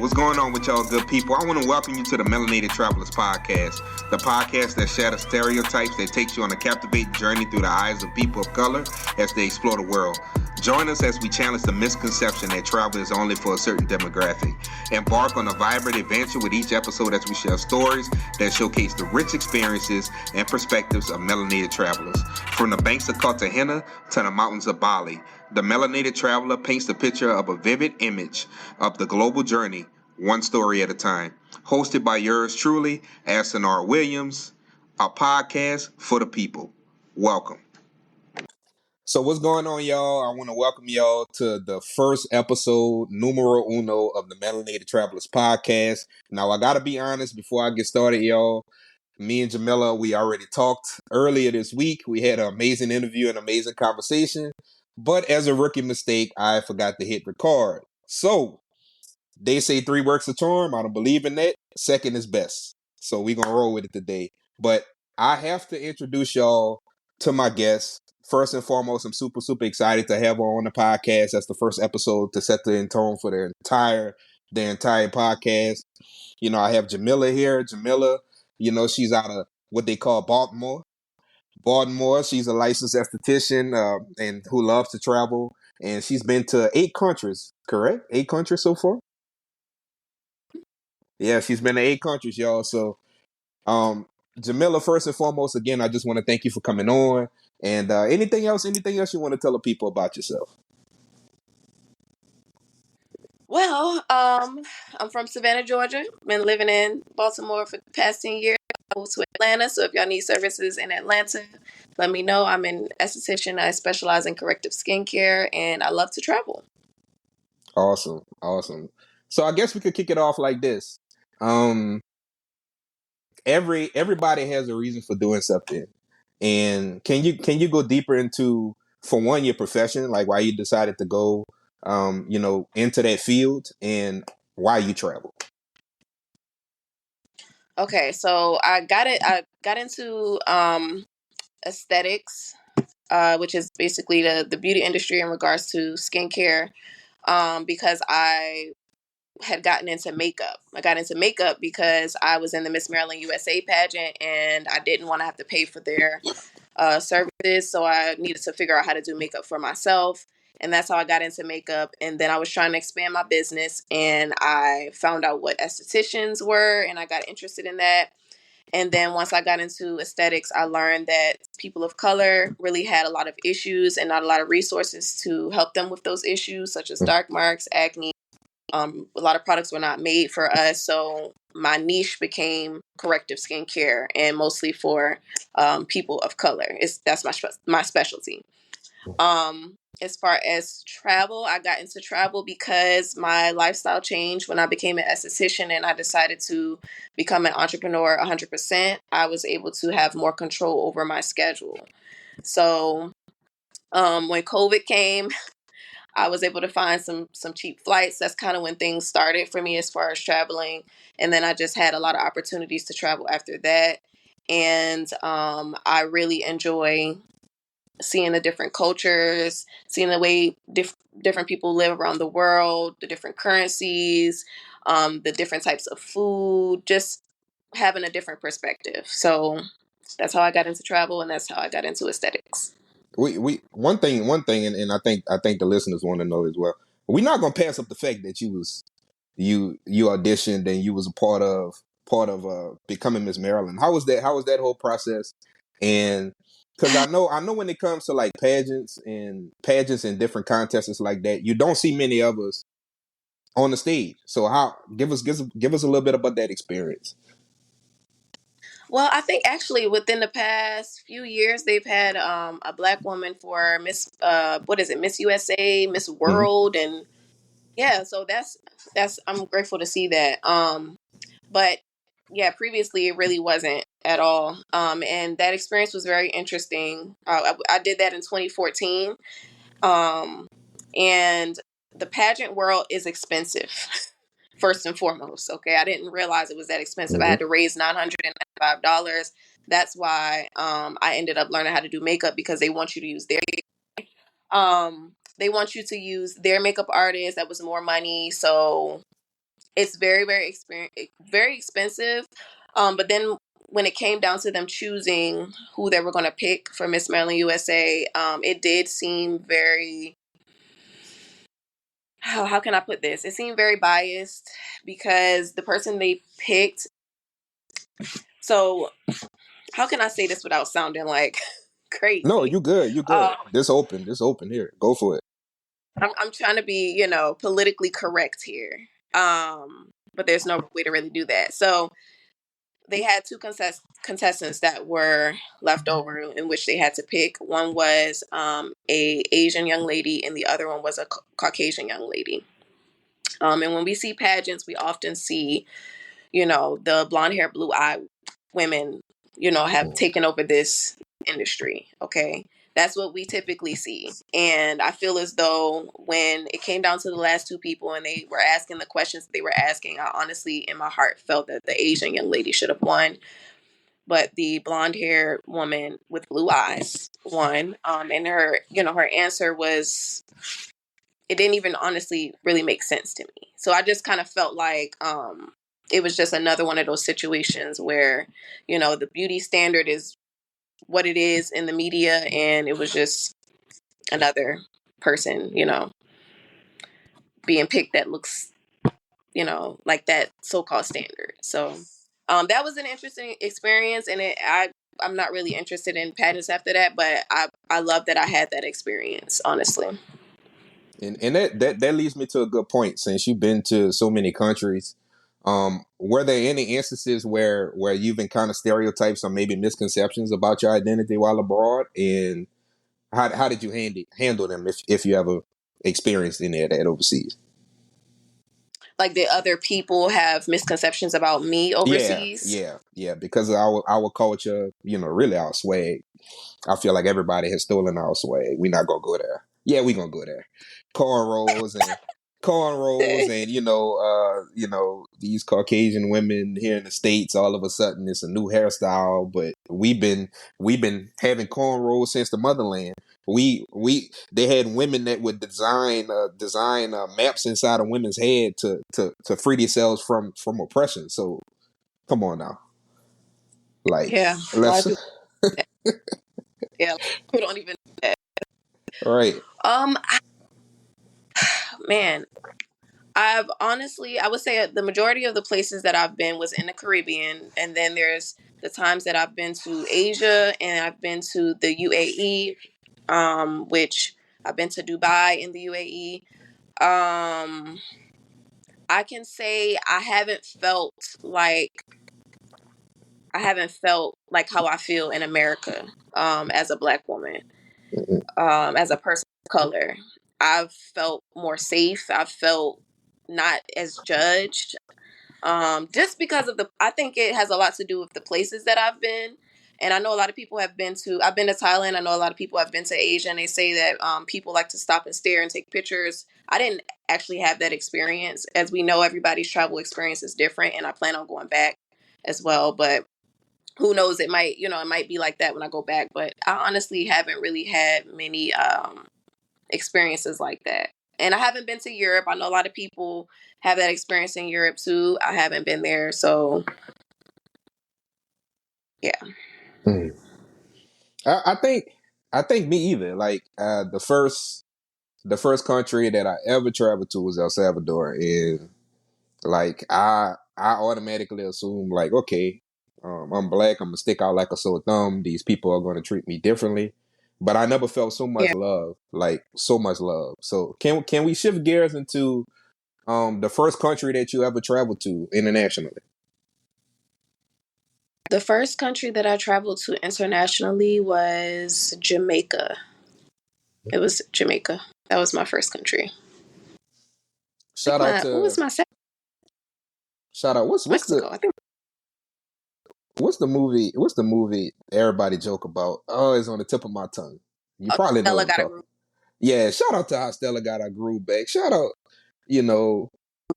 what's going on with y'all good people? I want to welcome you to the Melanted Travelers Podcast, the podcast that shatters stereotypes that takes you on a captivating journey through the eyes of people of color as they explore the world. Join us as we challenge the misconception that travel is only for a certain demographic. Embark on a vibrant adventure with each episode as we share stories that showcase the rich experiences and perspectives of melanated travelers. From the banks of Cartagena to the mountains of Bali, the Melanated Traveler paints the picture of a vivid image of the global journey, one story at a time. Hosted by yours truly, Aston R. Williams, a podcast for the people. Welcome. So what's going on, y'all? I want to welcome y'all to the first episode, numero uno, of the Melanted Travelers Podcast. Now, I got to be honest before I get started, y'all. Me and Jamilah, we already talked earlier this week. We had an amazing interview and amazing conversation. But as a rookie mistake, I forgot to hit record. So, they say 3 works a charm. I don't believe in that. Second is best. So, we're going to roll with it today. But I have to introduce y'all to my guest. First and foremost, I'm super excited to have her on the podcast. That's the first episode to set the tone for the entire podcast. You know, I have Jamilah here. Jamilah, you know, she's out of what they call Baltimore. She's a licensed esthetician and who loves to travel. And she's been to 8 countries, correct? 8 countries so far? Yeah, she's been to 8 countries, y'all. So, Jamilah, first and foremost, again, I just want to thank you for coming on. And anything else you want to tell the people about yourself? Well, I'm from Savannah, Georgia. Been living in Baltimore for the past 10 years. I moved to Atlanta, so if y'all need services in Atlanta, let me know. I'm an esthetician. I specialize in corrective skincare, and I love to travel. Awesome. So I guess we could kick it off like this. Everybody has a reason for doing something. And can you go deeper into, for one, your profession, like why you decided to go into that field and why you travel? Okay, so I got into aesthetics, which is basically the beauty industry in regards to skincare, because I had gotten into makeup. I got into makeup because I was in the Miss Maryland USA pageant and I didn't want to have to pay for their services. So I needed to figure out how to do makeup for myself. And that's how I got into makeup. And then I was trying to expand my business and I found out what estheticians were and I got interested in that. And then once I got into aesthetics, I learned that people of color really had a lot of issues and not a lot of resources to help them with those issues, such as dark marks, acne. A lot of products were not made for us. So my niche became corrective skincare and mostly for people of color. That's my specialty. As far as travel, I got into travel because my lifestyle changed when I became an esthetician and I decided to become an entrepreneur 100%. I was able to have more control over my schedule. So when COVID came, I was able to find some cheap flights. That's kind of when things started for me as far as traveling. And then I just had a lot of opportunities to travel after that. And I really enjoy seeing the different cultures, seeing the way different people live around the world, the different currencies, the different types of food, just having a different perspective. So that's how I got into travel and that's how I got into aesthetics. We one thing, and I think the listeners want to know as well. We're not gonna pass up the fact that you auditioned and you was a part of becoming Miss Maryland. How was that whole process? And because I know when it comes to like pageants and different contests like that, you don't see many of us on the stage. So give us a little bit about that experience. Well, I think actually within the past few years, they've had a Black woman for Miss Miss USA, Miss World, and yeah. So that's I'm grateful to see that. But yeah, previously it really wasn't at all. And that experience was very interesting. I did that in 2014. And the pageant world is expensive. First and foremost, okay, I didn't realize it was that expensive. I had to raise $995. That's why I ended up learning how to do makeup because they want you to use their makeup artist. That was more money, so it's very, very expensive. But then when it came down to them choosing who they were going to pick for Miss Maryland USA, it did seem very, how can I put this? It seemed very biased because the person they picked. So how can I say this without sounding like No, crazy? you good. You good. This open. Here. Go for it. I'm trying to be, politically correct here. But there's no way to really do that. So they had two contestants that were left over in which they had to pick. One was a Asian young lady, and the other one was a Caucasian young lady. And when we see pageants, we often see, the blonde hair, blue eye women, have taken over this industry. Okay. That's what we typically see. And I feel as though when it came down to the last two people and they were asking the questions they were asking, I honestly, in my heart, felt that the Asian young lady should have won. But the blonde hair woman with blue eyes won. And her answer was, it didn't even honestly really make sense to me. So I just kind of felt like it was just another one of those situations where, the beauty standard is what it is in the media, and it was just another person, being picked that looks, like that so-called standard. So that was an interesting experience, and I'm not really interested in pageants after that, but I love that I had that experience, honestly. And that leads me to a good point. Since you've been to so many countries, were there any instances where you've encountered stereotypes or maybe misconceptions about your identity while abroad, and how did you handle them if you ever experienced any of that overseas? Like, did other people have misconceptions about me overseas? Yeah. Because of our culture, really our swag. I feel like everybody has stolen our swag. We're not gonna go there. Yeah, we gonna go there. Cornrows and cornrows and these Caucasian women here in the States, all of a sudden it's a new hairstyle, but we've been having cornrows since the motherland. They had women that would design maps inside of women's head to free themselves from oppression. So come on now. Like, Yeah, a lot of let's people. Yeah, people don't even do that. all right. Um, man, I would say the majority of the places that I've been was in the Caribbean, and then there's the times that I've been to Asia and I've been to the UAE, which I've been to Dubai in the UAE. Um, I can say I haven't felt like how I feel in America, as a Black woman, as a person of color. I've felt more safe. I've felt not as judged. Just because I think it has a lot to do with the places that I've been. And I know a lot of people I've been to Thailand. I know a lot of people have been to Asia, and they say that people like to stop and stare and take pictures. I didn't actually have that experience. As we know, everybody's travel experience is different, and I plan on going back as well. But who knows? It might be like that when I go back. But I honestly haven't really had many experiences like that. And I haven't been to Europe. I know a lot of people have that experience in Europe too. I haven't been there, so yeah. Mm. I think me either. Like the first country that I ever traveled to was El Salvador, and like I automatically assume like, okay, I'm Black, I'm gonna stick out like a sore thumb. These people are gonna treat me differently, but I never felt so much Yeah. love, like so much love. So can we shift gears into the first country that you ever traveled to internationally? The first country that I traveled to internationally was Jamaica. It was Jamaica. That was my first country. I think Shout out what to was my second? shout out. What's the Mexico. I think What's the movie? What's the movie everybody joke about? Oh, it's on the tip of my tongue. You probably know what Stella I'm got a talking. group. Yeah, shout out to how Stella got our groove back. Shout out, you know,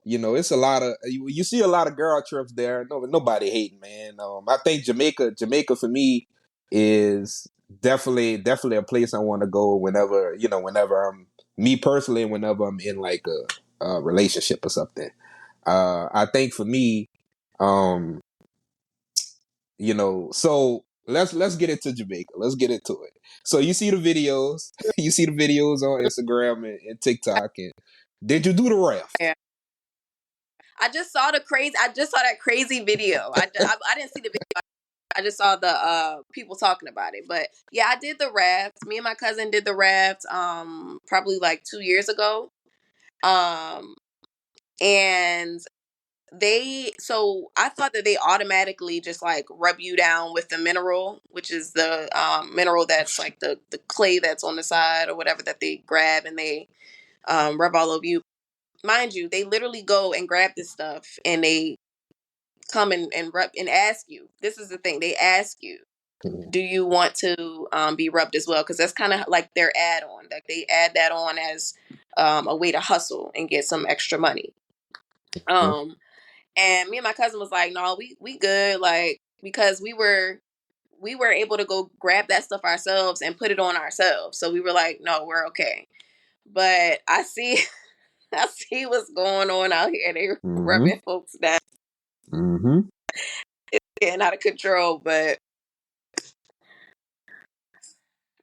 it's a lot of you see a lot of girl trips there. No, nobody hating, man. I think Jamaica for me is definitely a place I want to go whenever I'm me personally, whenever I'm in like a relationship or something. I think for me, um, so let's get into Jamaica. Let's get into it. So you see the videos, you see the videos on Instagram and TikTok, and did you do the raft? Yeah. I just saw that crazy video. I didn't see the video. I just saw the people talking about it. But yeah, I did the raft. Me and my cousin did the raft probably like 2 years ago. And so I thought that they automatically just like rub you down with the mineral, which is the mineral that's like the clay that's on the side or whatever that they grab and they rub all over you. Mind you, they literally go and grab this stuff and they come and rub and ask you. This is the thing. They ask you, do you want to be rubbed as well? Because that's kind of like their add-on. Like they add that on as a way to hustle and get some extra money. And me and my cousin was like, no, we good. Like, because we were able to go grab that stuff ourselves and put it on ourselves. So we were like, no, we're okay. But I see what's going on out here. They rubbing folks down. It's getting out of control. But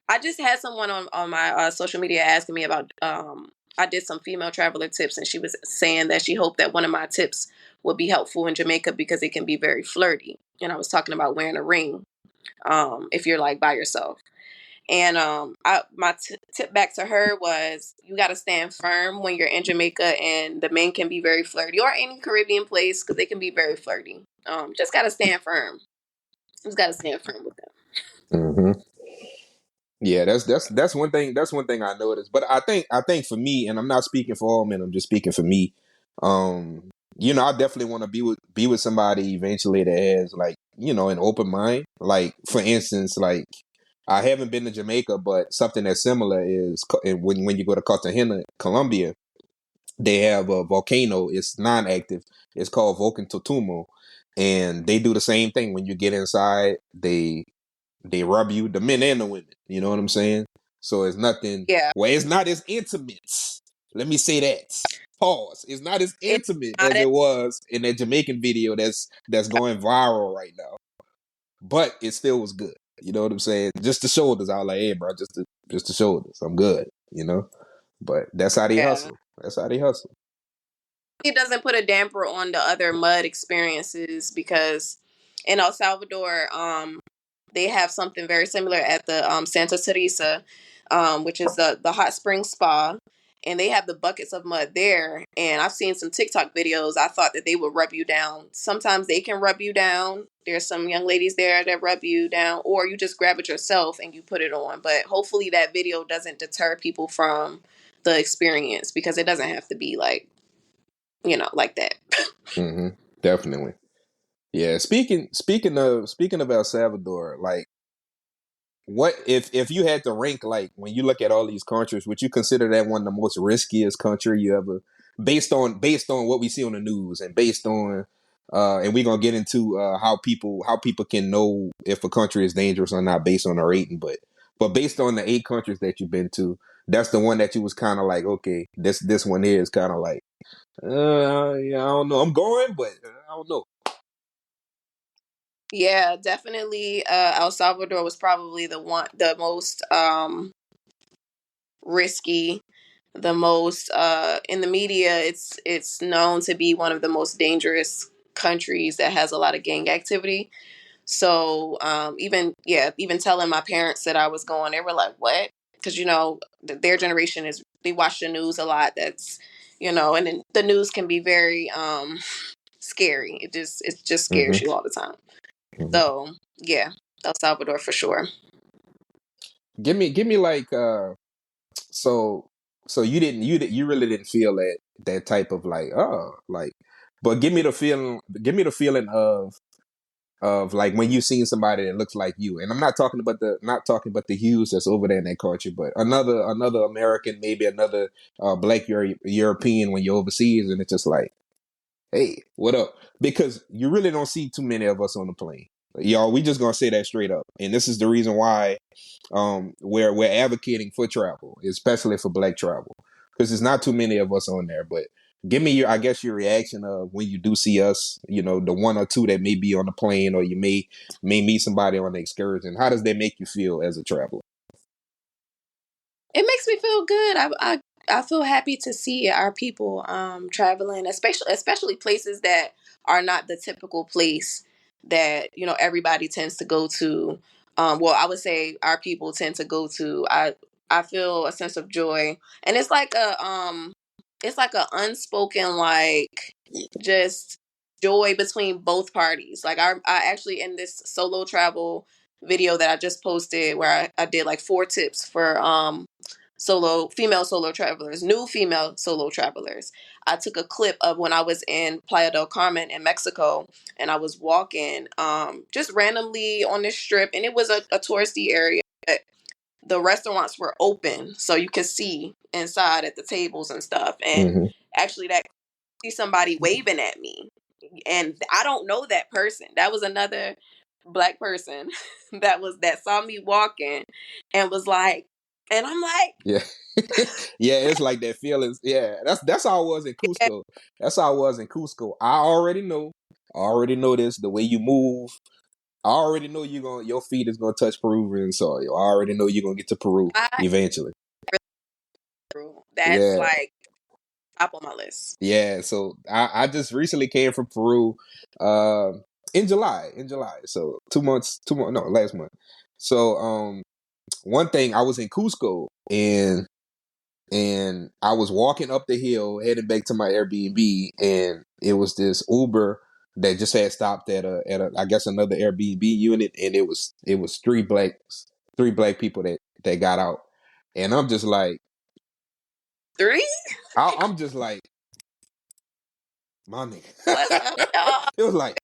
I just had someone on my social media asking me about, I did some female traveler tips, and she was saying that she hoped that one of my tips would be helpful in Jamaica because it can be very flirty. And I was talking about wearing a ring if you're like by yourself. And my tip back to her was you got to stand firm when you're in Jamaica, and the men can be very flirty, or any Caribbean place because they can be very flirty. Just got to stand firm. Just got to stand firm with them. Yeah, that's one thing. That's one thing I noticed. But I think for me, and I'm not speaking for all men. I'm just speaking for me. I definitely want to be with somebody eventually that has like an open mind. Like for instance, like I haven't been to Jamaica, but something that's similar is when you go to Cartagena, Colombia, they have a volcano. It's non-active. It's called Volcan Totumo, and they do the same thing. When you get inside, they rub you, the men and the women. You know what I'm saying? So it's nothing. Yeah. Well, it's not as intimate. Let me say that. Pause. It's not as intimate as it was in that Jamaican video that's going viral right now. But it still was good. You know what I'm saying? Just the shoulders. I was like, hey, bro, just the shoulders. I'm good. But that's how they hustle. That's how they hustle. It doesn't put a damper on the other mud experiences because in El Salvador, they have something very similar at the Santa Teresa, which is the hot spring spa. And they have the buckets of mud there. And I've seen some TikTok videos. I thought that they would rub you down. Sometimes they can rub you down. There's some young ladies there that rub you down. Or you just grab it yourself and you put it on. But hopefully that video doesn't deter people from the experience. Because it doesn't have to be like, like that. Definitely. Yeah. Speaking of El Salvador, like, what if you had to rank, like, when you look at all these countries, would you consider that one of the most riskiest country you ever, based on what we see on the news and based on and we're gonna get into how people can know if a country is dangerous or not based on the rating, but based on the 8 countries that you've been to, that's the one that you was kind of like, okay, this one here is kind of like, yeah, I don't know, I'm going, but I don't know. Yeah, definitely. El Salvador was probably the most risky, the most in the media. It's known to be one of the most dangerous countries that has a lot of gang activity. So even telling my parents that I was going, they were like, "What?" Because their generation they watch the news a lot. That's and then the news can be very scary. It just scares you all the time. So yeah, El Salvador for sure. Give me like so you really didn't feel that type of like, but give me the feeling of like when you seen somebody that looks like you, and I'm not talking about the hues that's over there in that culture, but another American, maybe another black European when you're overseas, and it's just like, hey, what up? Because you really don't see too many of us on the plane. Y'all, we just gonna say that straight up. And this is the reason why we're advocating for travel, especially for black travel. Because there's not too many of us on there. But give me your reaction of when you do see us, the one or two that may be on the plane, or you may meet somebody on the excursion. How does that make you feel as a traveler? It makes me feel good. I feel happy to see our people traveling, especially places that are not the typical place that everybody tends to go to. Well, I would say our people tend to go to. I feel a sense of joy, and it's like a unspoken, like, just joy between both parties. Like I actually, in this solo travel video that I just posted, where I did like 4 tips for female solo travelers, new female solo travelers. I took a clip of when I was in Playa del Carmen in Mexico, and I was walking just randomly on this strip, and it was a touristy area. The restaurants were open, so you could see inside at the tables and stuff. And Mm-hmm. actually, that see somebody waving at me, and I don't know that person. That was another Black person that saw me walking and was like, and I'm like, Yeah. Yeah, it's like that feeling. Yeah, that's how I was in yeah, Cusco. That's how I was in Cusco. I already know this, the way you move. I already know your feet is gonna touch Peruvian soil. I already know you're gonna get to Peru I eventually. that's Yeah. like top on my list. Yeah, so I just recently came from Peru uh in July. So 2 months, no, last month. So one thing, I was in Cusco, and I was walking up the hill heading back to my Airbnb, and it was this Uber that just had stopped at a I guess another Airbnb unit, and it was three black people that got out. And I'm just like, 3? I'm just like, my What's nigga. up, y'all? It was like,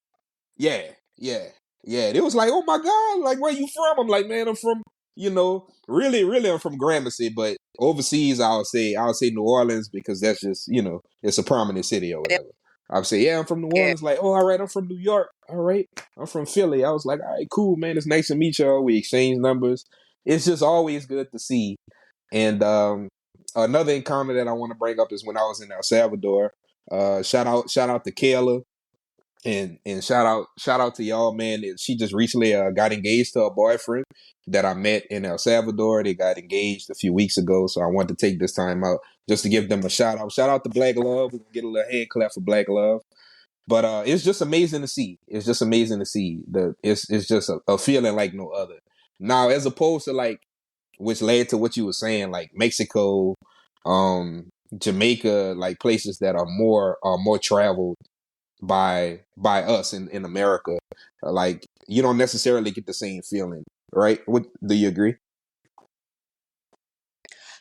yeah, yeah, yeah. It was like, oh my God, like, where you from? I'm like, man, I'm from, really, I'm from Gramercy, but overseas, I'll say New Orleans, because that's just, it's a prominent city or whatever. I'll say, yeah, I'm from New Yeah. Orleans. Like, oh, all right, I'm from New York. All right, I'm from Philly. I was like, all right, cool, man. It's nice to meet y'all. We exchange numbers. It's just always good to see. And another encounter that I want to bring up is when I was in El Salvador. Shout out to Kayla, and shout out to y'all, man. She just recently got engaged to a boyfriend that I met in El Salvador. They got engaged a few weeks ago, so I wanted to take this time out just to give them a shout out. Shout out to Black Love. We can get a little hand clap for Black Love. But it's just amazing to see. It's just amazing to see. It's just a feeling like no other. Now, as opposed to, like, which led to what you were saying, like Mexico, Jamaica, like places that are more traveled by us in America. Like, you don't necessarily get the same feeling, right? Do you agree?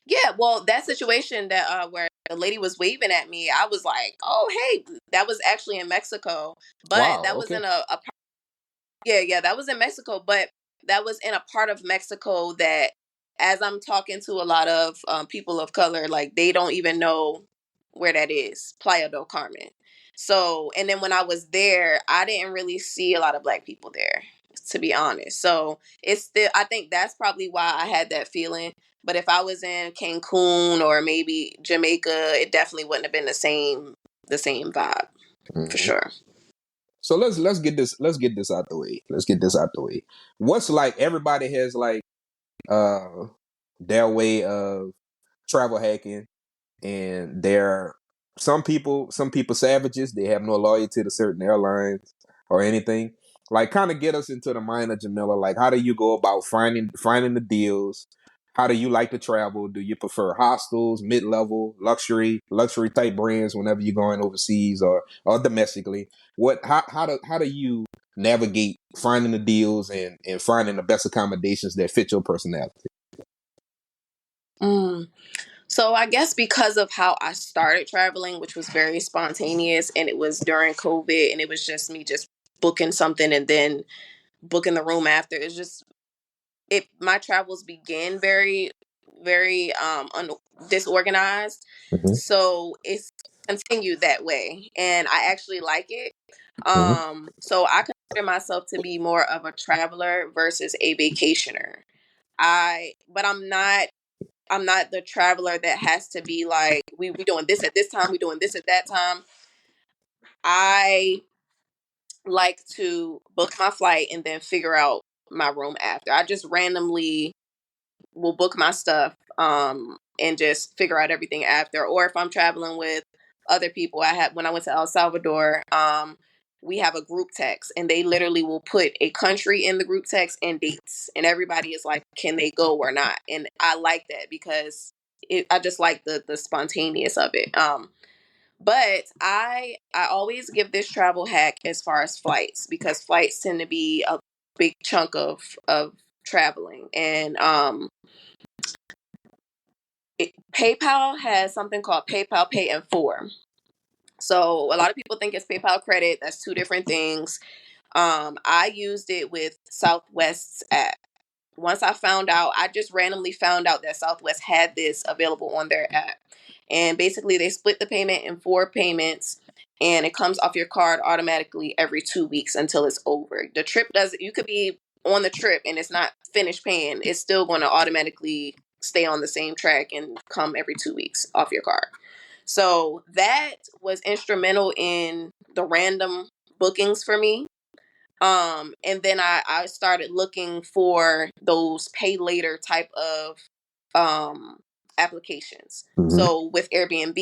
Yeah, well, that situation that where the lady was waving at me, I was like, "Oh, hey, that was actually in Mexico." But Wow. that was Okay. in yeah, that was in Mexico, but that was in a part of Mexico that, as I'm talking to a lot of people of color, like, they don't even know where that is, Playa del Carmen. So, and then when I was there, I didn't really see a lot of Black people there, to be honest. So it's still, I think that's probably why I had that feeling. But if I was in Cancun or maybe Jamaica, it definitely wouldn't have been the same vibe, for Mhm. sure. So let's get this out the way. Let's get this out the way. What's like, everybody has like uh their way of travel hacking, and they're some people savages. They have no loyalty to certain airlines or anything. Like, kind of get us into the mind of Jamilah. Like, how do you go about finding the deals? How do you like to travel? Do you prefer hostels, mid-level, luxury type brands whenever you're going overseas, or domestically? How do you navigate finding the deals, and finding the best accommodations that fit your personality? Mm. So I guess because of how I started traveling, which was very spontaneous, and it was during COVID, and it was just me just booking something and then booking the room after. It's just my travels began very, very disorganized. Mm-hmm. So it's continued that way, and I actually like it. Mm-hmm. So I consider myself to be more of a traveler versus a vacationer. But I'm not I'm not the traveler that has to be like, we doing this at this time, we doing this at that time. I like to book my flight and then figure out my room after. I just randomly will book my stuff and just figure out everything after. Or if I'm traveling with other people, when I went to El Salvador, we have a group text and they literally will put a country in the group text and dates, and everybody is like, can they go or not? And I like that because I just like the spontaneous of it. But I always give this travel hack as far as flights, because flights tend to be a big chunk of traveling. And PayPal has something called PayPal Pay in 4. So a lot of people think it's PayPal credit. That's two different things. I used it with Southwest's app. Once I just randomly found out that Southwest had this available on their app. And basically they split the payment in 4 payments, and it comes off your card automatically every 2 weeks until it's over. The trip you could be on the trip and it's not finished paying. It's still going to automatically stay on the same track and come every 2 weeks off your card. So that was instrumental in the random bookings for me. And then I started looking for those pay later type of applications. Mm-hmm. So with Airbnb,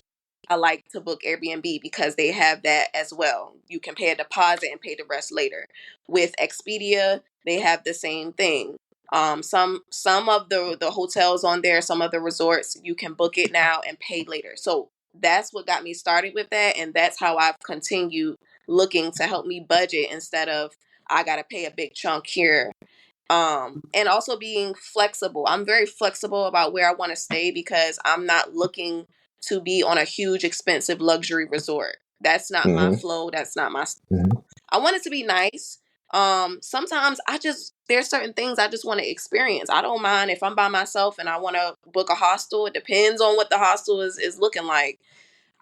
I like to book Airbnb because they have that as well. You can pay a deposit and pay the rest later. With Expedia, they have the same thing. Some of the hotels on there, some of the resorts, you can book it now and pay later. So that's what got me started with that, and that's how I've continued looking to help me budget instead of I got to pay a big chunk here. And also being flexible. I'm very flexible about where I want to stay because I'm not looking to be on a huge, expensive luxury resort. That's not my flow. That's not my style. I want it to be nice. Sometimes there's certain things I just want to experience. I don't mind if I'm by myself and I want to book a hostel. It depends on what the hostel is looking like.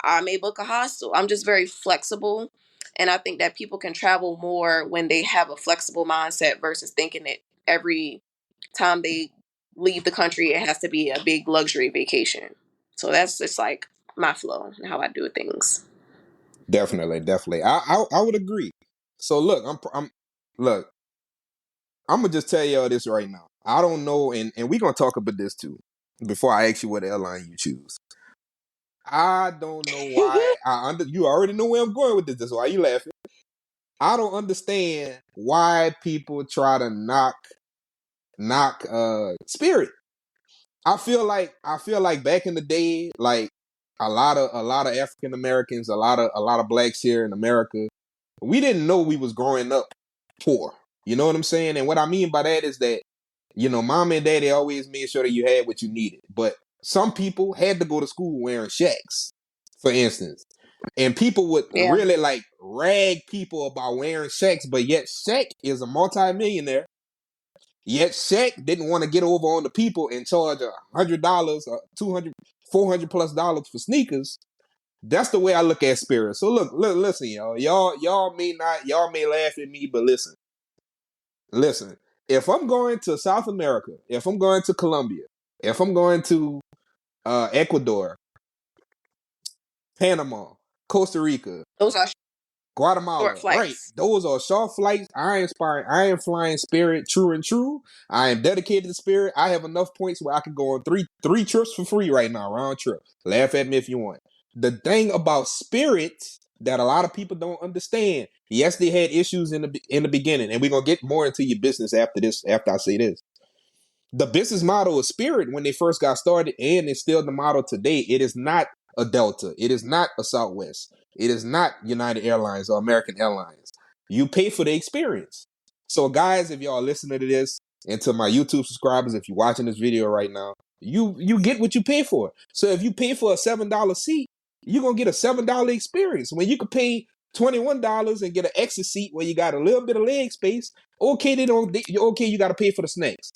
I may book a hostel. I'm just very flexible. And I think that people can travel more when they have a flexible mindset versus thinking that every time they leave the country, it has to be a big luxury vacation. So that's just like my flow and how I do things. Definitely. I would agree. So look, I'm gonna just tell y'all this right now. I don't know, and we're gonna talk about this too before I ask you what airline you choose. I don't know why. You already know where I'm going with this. That's why you laughing. I don't understand why people try to knock Spirit. I feel like back in the day, like a lot of African Americans, a lot of blacks here in America, we didn't know we was growing up poor. You know what I'm saying? And what I mean by that is that, mom and daddy always made sure that you had what you needed. But some people had to go to school wearing shacks, for instance. And people would really like rag people about wearing shacks, but yet Shaq is a multi-millionaire. Yet Shaq didn't want to get over on the people and charge $100, $200, $400+ for sneakers. That's the way I look at Spirit. So look, listen, y'all may laugh at me, but listen. If I'm going to South America, if I'm going to Colombia, if I'm going to Ecuador, Panama, Costa Rica, those are Guatemala, short flights. Right? Those are short flights. I am flying Spirit, true and true. I am dedicated to Spirit. I have enough points where I can go on three trips for free right now, round trip. Laugh at me if you want. The thing about Spirit that a lot of people don't understand. Yes, they had issues in the beginning, and we're gonna get more into your business after this. After I say this, the business model of Spirit when they first got started, and it's still the model today. It is not a Delta. It is not a Southwest. It is not United Airlines or American Airlines. You pay for the experience. So, guys, if y'all listening to this, and to my YouTube subscribers, if you're watching this video right now, you get what you pay for. So, if you pay for a $7 seat, you're gonna get a $7 experience. When you could pay $21 and get an extra seat where you got a little bit of leg space, okay, you got to pay for the snacks.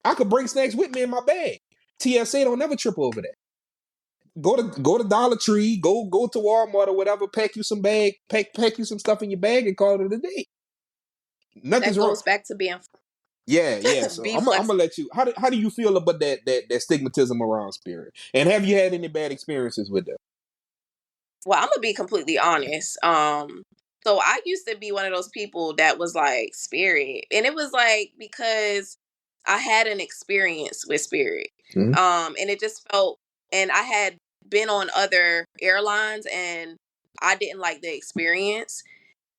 I could bring snacks with me in my bag. TSA don't never trip over that. Go to Dollar Tree, go to Walmart or whatever, pack you some stuff in your bag and call it a day. Nothing's that wrong. goes back to being Yeah. So Be I'm flexible. gonna let you. How do you feel about that stigmatism around Spirit? And have you had any bad experiences with that? Well, I'm gonna be completely honest. So I used to be one of those people that was like Spirit, and it was like because I had an experience with Spirit, Mm-hmm. and it just felt, and I had been on other airlines, and I didn't like the experience.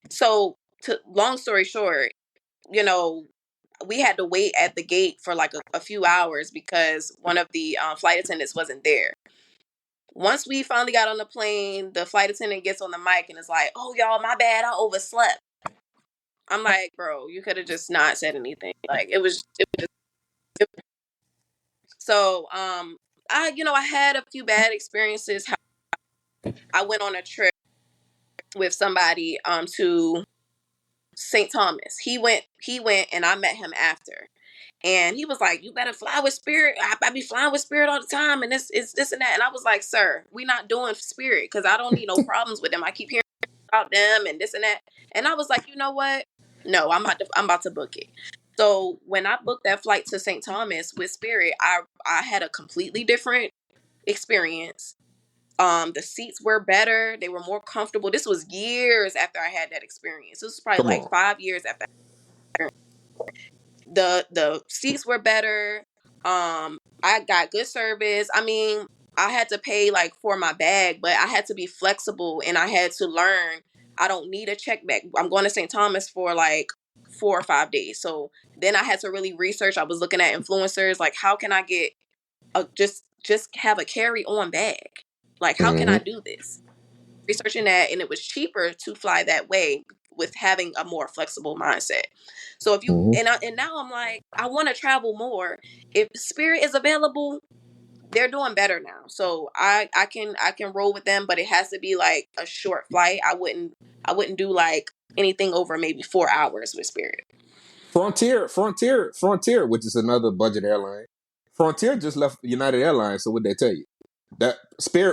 So, long story short, you know, we had to wait at the gate for like a few hours because one of the flight attendants wasn't there. Once we finally got on the plane, the flight attendant gets on the mic and is like, "Oh, y'all, my bad, I overslept." I'm like, "Bro, you could have just not said anything." Like so. I had a few bad experiences. I went on a trip with somebody to St. Thomas. He went, and I met him after. And he was like, "You better fly with Spirit. I be flying with Spirit all the time, and it's this and that." And I was like, "Sir, we not doing Spirit because I don't need no problems with them. I keep hearing about them and this and that." And I was like, "You know what? No, I'm about to book it." So when I booked that flight to St. Thomas with Spirit, I had a completely different experience. The seats were better. They were more comfortable. This was years after I had that experience. This was probably Come like on. 5 years after. The seats were better. I got good service. I mean, I had to pay like for my bag, but I had to be flexible and I had to learn I don't need a check bag. I'm going to St. Thomas for like 4 or 5 days. So then I had to really research. I was looking at influencers, like how can I get a just have a carry-on bag? Like how can I Mm-hmm. do this? Researching that, and it was cheaper to fly that way with having a more flexible mindset. So if you Mm-hmm. and now I'm like, I want to travel more. If Spirit is available, they're doing better now. So I can roll with them, but it has to be like a short flight. I wouldn't do like anything over maybe 4 hours with Spirit. Frontier, which is another budget airline. Frontier just left United Airlines, so what'd they tell you? That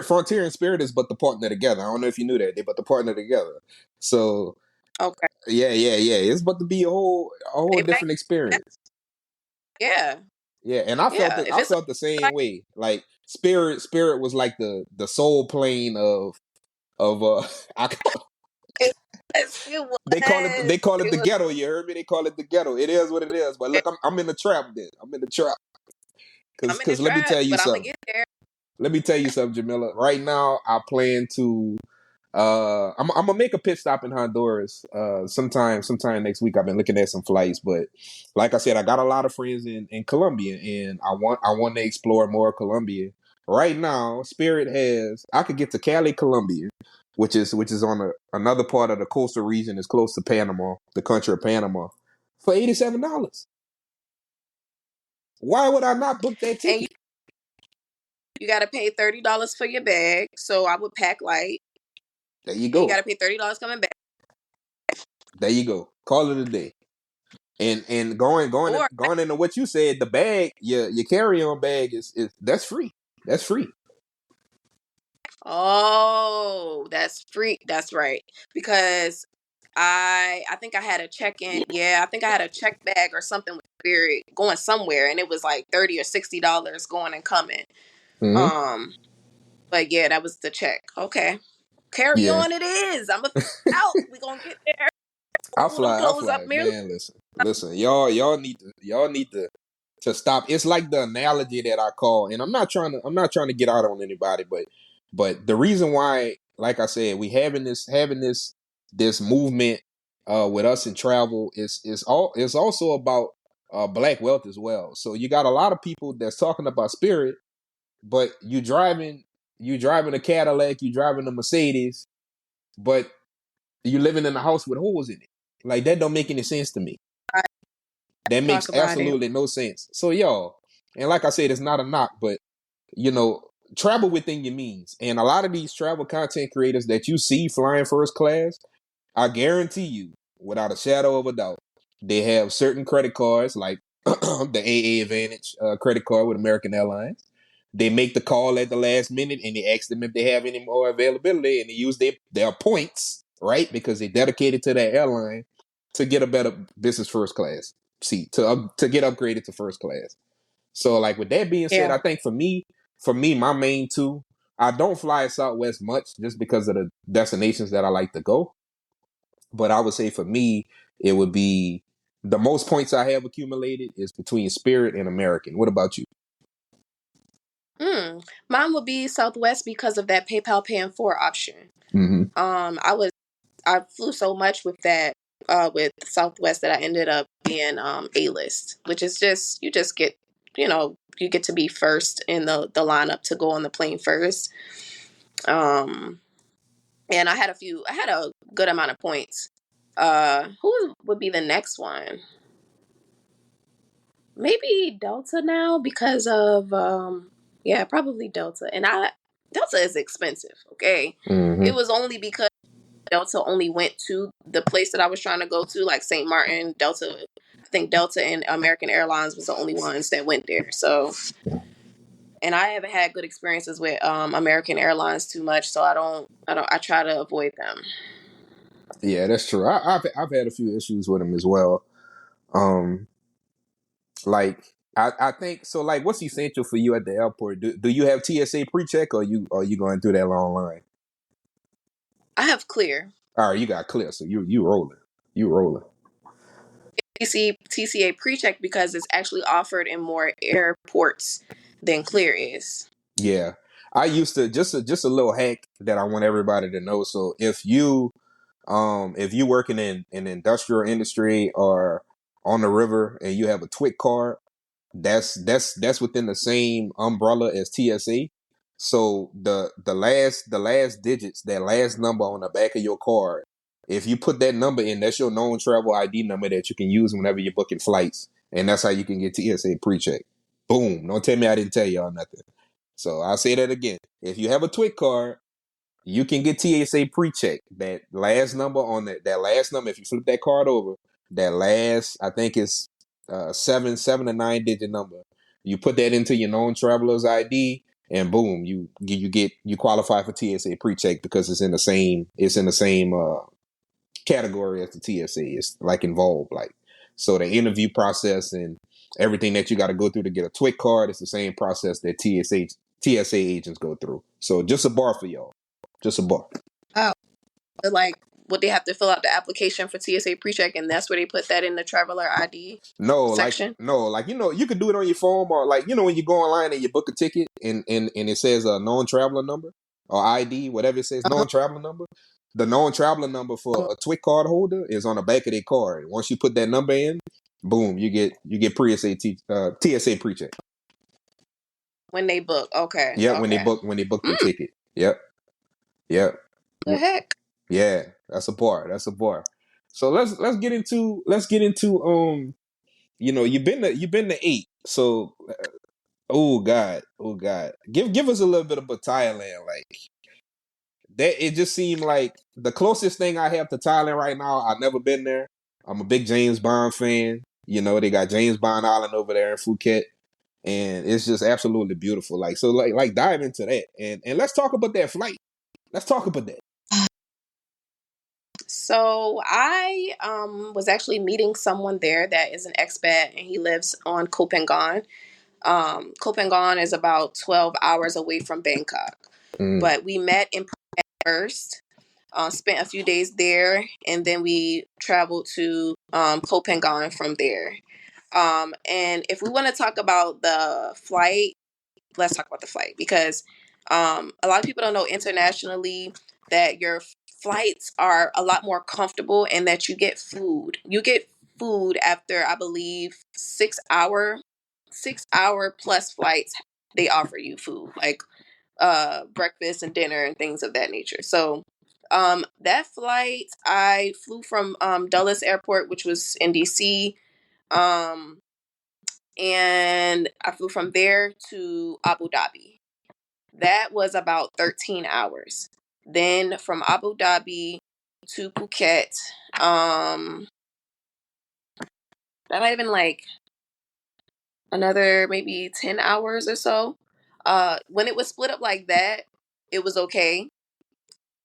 Frontier and Spirit is but the partner together. I don't know if you knew that. They but the partner together. So Okay. yeah. It's about to be a whole They back, different experience. yeah. Yeah, and I felt Yeah. it. If I it's felt the same way. Like Spirit was like the soul plane of I, it was they call it it the was ghetto. You heard me? They call it the ghetto. It is what it is. But look, I'm in the trap. Then I'm in the trap. I'm in the Cause let me trap, tell you but I'm gonna something. get there. Let me tell you something, Jamila. Right now, I plan to. I'm gonna make a pit stop in Honduras. Sometime next week. I've been looking at some flights, but like I said, I got a lot of friends in Colombia, and I want to explore more of Colombia. Right now, Spirit has. I could get to Cali, Colombia, which is on another part of the coastal region. It's close to Panama, the country of Panama, for $87. Why would I not book that And ticket? you got to pay $30 for your bag. So I would pack light, There you and you got go. to pay $30 coming back. There you go. Call it a day. And Or going into what you said, the bag, your carry on bag is that's free. That's free. that's free. That's right. Because I think I had a check in. Yeah, I think I had a check bag or something with Spirit going somewhere, and it was like $30 or $60 going and coming. Mm-hmm. Um, but yeah, that was the check. Okay, carry Yeah, on. It is. I'm a out. We gonna get there. I Pull them fly. I clothes up, fly. merely. Man, listen. Y'all need to stop. It's like the analogy that I call, and I'm not trying to get out on anybody, but the reason why, like I said, we having this movement with us in travel is also about black wealth as well. So you got a lot of people that's talking about Spirit, but you driving a Cadillac, you driving a Mercedes, but you living in a house with holes in it. Like that don't make any sense to me. That Talk makes about it. absolutely no sense. So y'all, and like I said, it's not a knock, but you know, travel within your means. And a lot of these travel content creators that you see flying first class, I guarantee you, without a shadow of a doubt, they have certain credit cards like the AA Advantage credit card with American Airlines. They make the call at the last minute and they ask them if they have any more availability, and they use their points, right? Because they dedicated to that airline to get a better business first class. seat to get upgraded to first class. So like with that being said, Yeah. I think for me, my main two, I don't fly Southwest much just because of the destinations that I like to go. But I would say for me, it would be the most points I have accumulated is between Spirit and American. What about you? Mine would be Southwest because of that PayPal Pay in 4 option. Mm-hmm. I flew so much with that with Southwest that I ended up being A-list, which is just you just get you get to be first in the lineup to go on the plane first. And I had a good amount of points. Who would be the next one? Maybe Delta now because of yeah, probably Delta. And Delta is expensive, okay? Mm-hmm. It was only because Delta only went to the place that I was trying to go to, like St. Martin. I think Delta and American Airlines was the only ones that went there. So, and I haven't had good experiences with American Airlines too much, so I try to avoid them. Yeah, that's true. I've had a few issues with them as well. Like I think so. Like, what's essential for you at the airport? Do you have TSA pre-check, or you going through that long line? I have Clear. All right, you got clear, so you rolling, you rolling. TCA pre-check because it's actually offered in more airports than Clear is. Yeah, I used to just a little hack that I want everybody to know. So if you working in an industrial industry or on the river and you have a TWIC card, that's within the same umbrella as TSA. So the last digits, that last number on the back of your card, if you put that number in, that's your known travel ID number that you can use whenever you're booking flights, and that's how you can get TSA pre-check. Boom! Don't tell me I didn't tell y'all nothing. So I'll say that again. If you have a TWIC card, you can get TSA pre-check. That last number on that last number, if you flip that card over, that last, I think it's 7 to 9 digit number. You put that into your known traveler's ID, and boom, you qualify for TSA pre-check because it's in the same category as the TSA. It's like involved, like, so the interview process and everything that you got to go through to get a TWIC card is the same process that TSA agents go through. So just a bar for y'all. Just a bar. Oh, like would they have to fill out the application for TSA pre-check, and that's where they put that in the traveler ID section? Like you can do it on your phone, or like when you go online and you book a ticket and it says a non-traveler number or ID, whatever it says, non-traveler number. The non-traveler number for a TWIC card holder is on the back of their card. Once you put that number in, boom, you get TSA pre-check. When they book, okay. Yep, Okay. when they book the ticket. Yep. The heck? Yeah, that's a bar. So let's get into you've been to 8. So oh God. Give us a little bit about Thailand. Like that, it just seemed like the closest thing I have to Thailand right now. I've never been there. I'm a big James Bond fan. They got James Bond Island over there in Phuket, and it's just absolutely beautiful. Like, so like dive into that, and let's talk about that flight. Let's talk about that. So I was actually meeting someone there that is an expat, and he lives on Koh Phangan. Koh Phangan is about 12 hours away from Bangkok. But we met in Phuket first, spent a few days there, and then we traveled to Koh Phangan from there. And if we want to talk about the flight, let's talk about the flight because a lot of people don't know internationally that your flights are a lot more comfortable and that you get food. You get food after, I believe, 6 hour plus flights. They offer you food like breakfast and dinner and things of that nature. So that flight, I flew from Dulles Airport, which was in DC. And I flew from there to Abu Dhabi. That was about 13 hours. Then from Abu Dhabi to Phuket, that might have been like another maybe 10 hours or so. When it was split up like that, it was okay.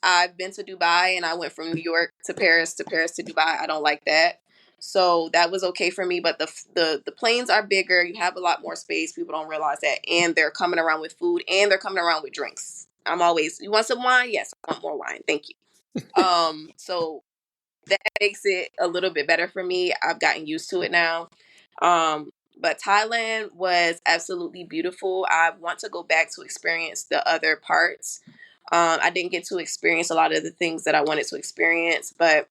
I've been to Dubai and I went from New York to Paris to Dubai. I don't like that. So that was okay for me. But the planes are bigger. You have a lot more space. People don't realize that. And they're coming around with food and they're coming around with drinks. I'm always, you want some wine? Yes, I want more wine. Thank you. So that makes it a little bit better for me. I've gotten used to it now. But Thailand was absolutely beautiful. I want to go back to experience the other parts. I didn't get to experience a lot of the things that I wanted to experience, but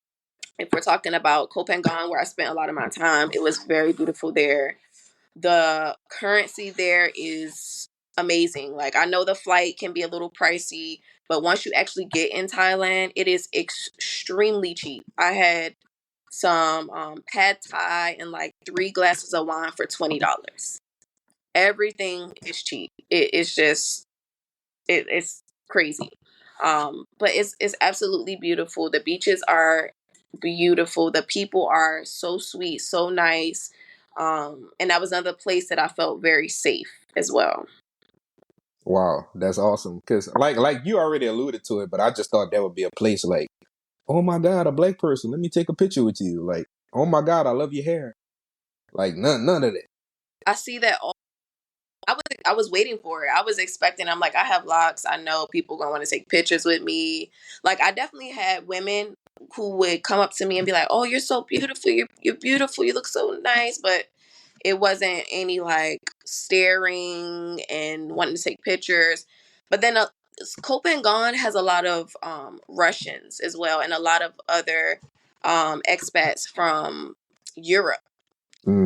if we're talking about Koh Phangan, where I spent a lot of my time, it was very beautiful there. The currency there is amazing. Like, I know the flight can be a little pricey, but once you actually get in Thailand, it is extremely cheap. I had some pad thai and like 3 glasses of wine for $20. Everything is cheap. It's just it's crazy. But it's absolutely beautiful. The beaches are beautiful. The people are so sweet, so nice. And that was another place that I felt very safe as well. Wow, that's awesome. Because like you already alluded to it, but I just thought that would be a place like, oh my God, a black person, let me take a picture with you. Like, oh my God, I love your hair. Like none of that. I see that all. I was waiting for it. I was expecting. I'm like, I have locks. I know people gonna want to take pictures with me. Like, I definitely had women who would come up to me and be like, "Oh, you're so beautiful. You're beautiful. You look so nice." But it wasn't any like staring and wanting to take pictures. But then Koh Phangan has a lot of Russians as well, and a lot of other expats from Europe.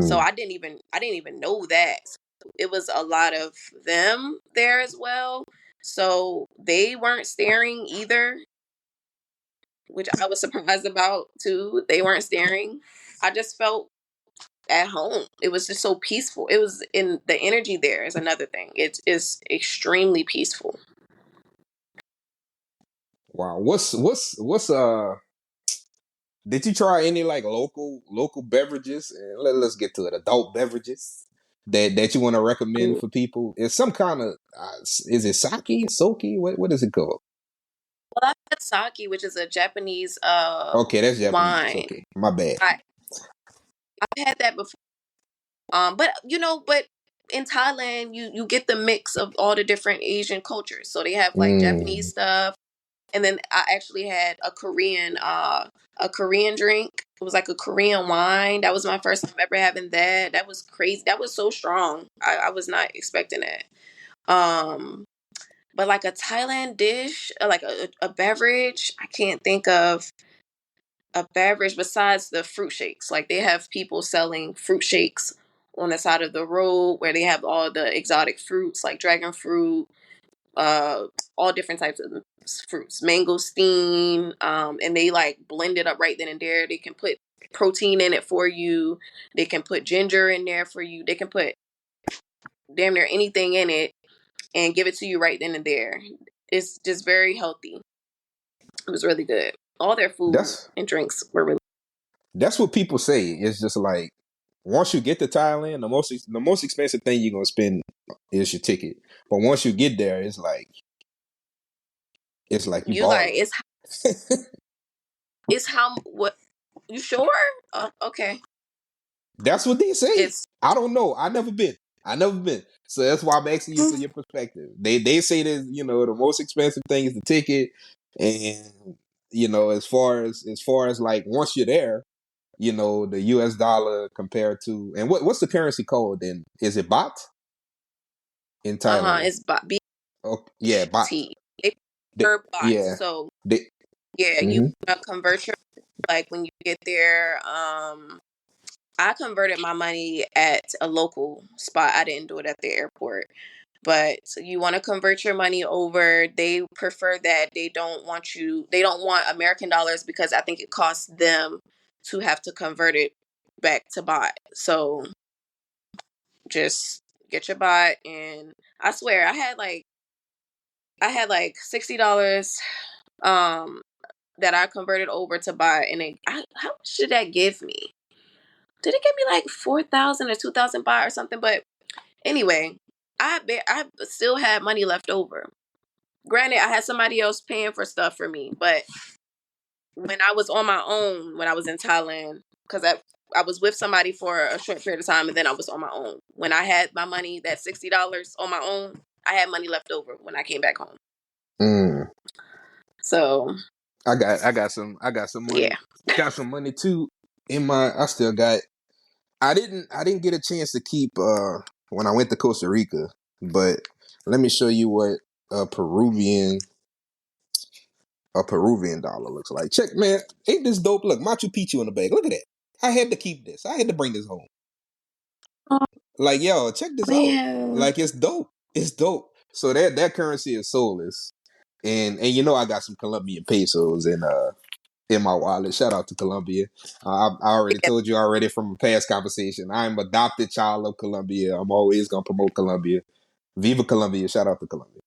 So I didn't even know that. It was a lot of them there as well. So they weren't staring either, which I was surprised about too. They weren't staring. I just felt at home. It was just so peaceful. It was in the energy there is another thing. It is extremely peaceful. Wow. What's did you try any like local beverages? And let's get to it. Adult beverages that you want to recommend for people. It's some kind of is it sake, soke? What is it called? Well, I've had sake, which is a Japanese Okay, that's Japanese. wine. Okay, my bad. I've had that before. But in Thailand, you get the mix of all the different Asian cultures. So they have like Japanese stuff, and then I actually had a Korean drink. It was like a Korean wine. That was my first time ever having that. That was crazy. That was so strong. I was not expecting that. But like a Thailand dish, like a beverage, I can't think of a beverage besides the fruit shakes. Like, they have people selling fruit shakes on the side of the road where they have all the exotic fruits like dragon fruit, all different types of fruits, mangosteen, and they like blend it up right then and there. They can put protein in it for you. They can put ginger in there for you. They can put damn near anything in it and give it to you right then and there. It's just very healthy. It was really good. All their food That's and drinks were really. that's what people say. It's just like once you get to Thailand, the most expensive thing you're gonna spend is your ticket. But once you get there, it's like you You like balling. it's how what you sure? Okay. That's what they say. It's I don't know. I never been. So that's why I'm asking you for your perspective. They say that the most expensive thing is the ticket, and as far as like once you're there, the U.S. dollar compared to and what's the currency called then? Is it baht in Thailand? it's Oh yeah, baht. BT. They They, per bot. yeah. So They, yeah, you hmm convert your, like, when you get there. I converted my money at a local spot. I didn't do it at the airport. But you want to convert your money over. They prefer that. They don't want American dollars because I think it costs them to have to convert it back to baht. So just get your baht, and I swear I had like $60 um that I converted over to baht, and how much did that give me? Did it give me like 4,000 or 2,000 baht or something? But anyway, I still had money left over. Granted, I had somebody else paying for stuff for me, but when I was on my own, when I was in Thailand, because I was with somebody for a short period of time, and then I was on my own. When I had my money, that $60 on my own, I had money left over when I came back home. Mm. So I got some money. yeah. Got some money too in my. I still got. I didn't get a chance to keep when I went to Costa Rica, but let me show you what a Peruvian dollar looks like. Check, man, ain't this dope? Look, Machu Picchu in the bag. Look at that. I had to keep this. I had to bring this home. Oh Like, yo, check this out. man. Like, it's dope. It's dope. So that currency is soulless, and you know I got some Colombian pesos in my wallet. Shout out to Colombia. I already Yeah. told you already from a past conversation. I'm adopted child of Colombia. I'm always gonna promote Colombia. Viva Colombia. Shout out to Colombia.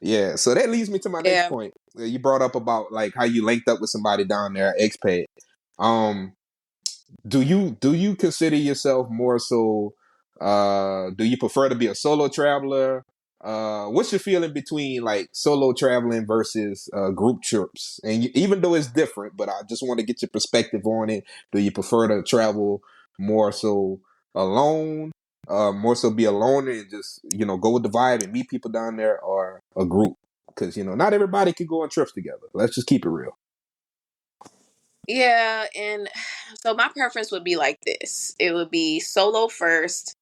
Yeah. So that leads me to my next Yeah. point. You brought up about like how you linked up with somebody down there, expat. Um, do you consider yourself more so? Do you prefer to be a solo traveler? What's your feeling between like solo traveling versus group trips? And even though it's different, but I just want to get your perspective on it. Do you prefer to travel more so alone, more so be alone and just go with the vibe and meet people down there, or a group? Because not everybody can go on trips together. Let's just keep it real. Yeah, and so my preference would be like this. It would be solo first.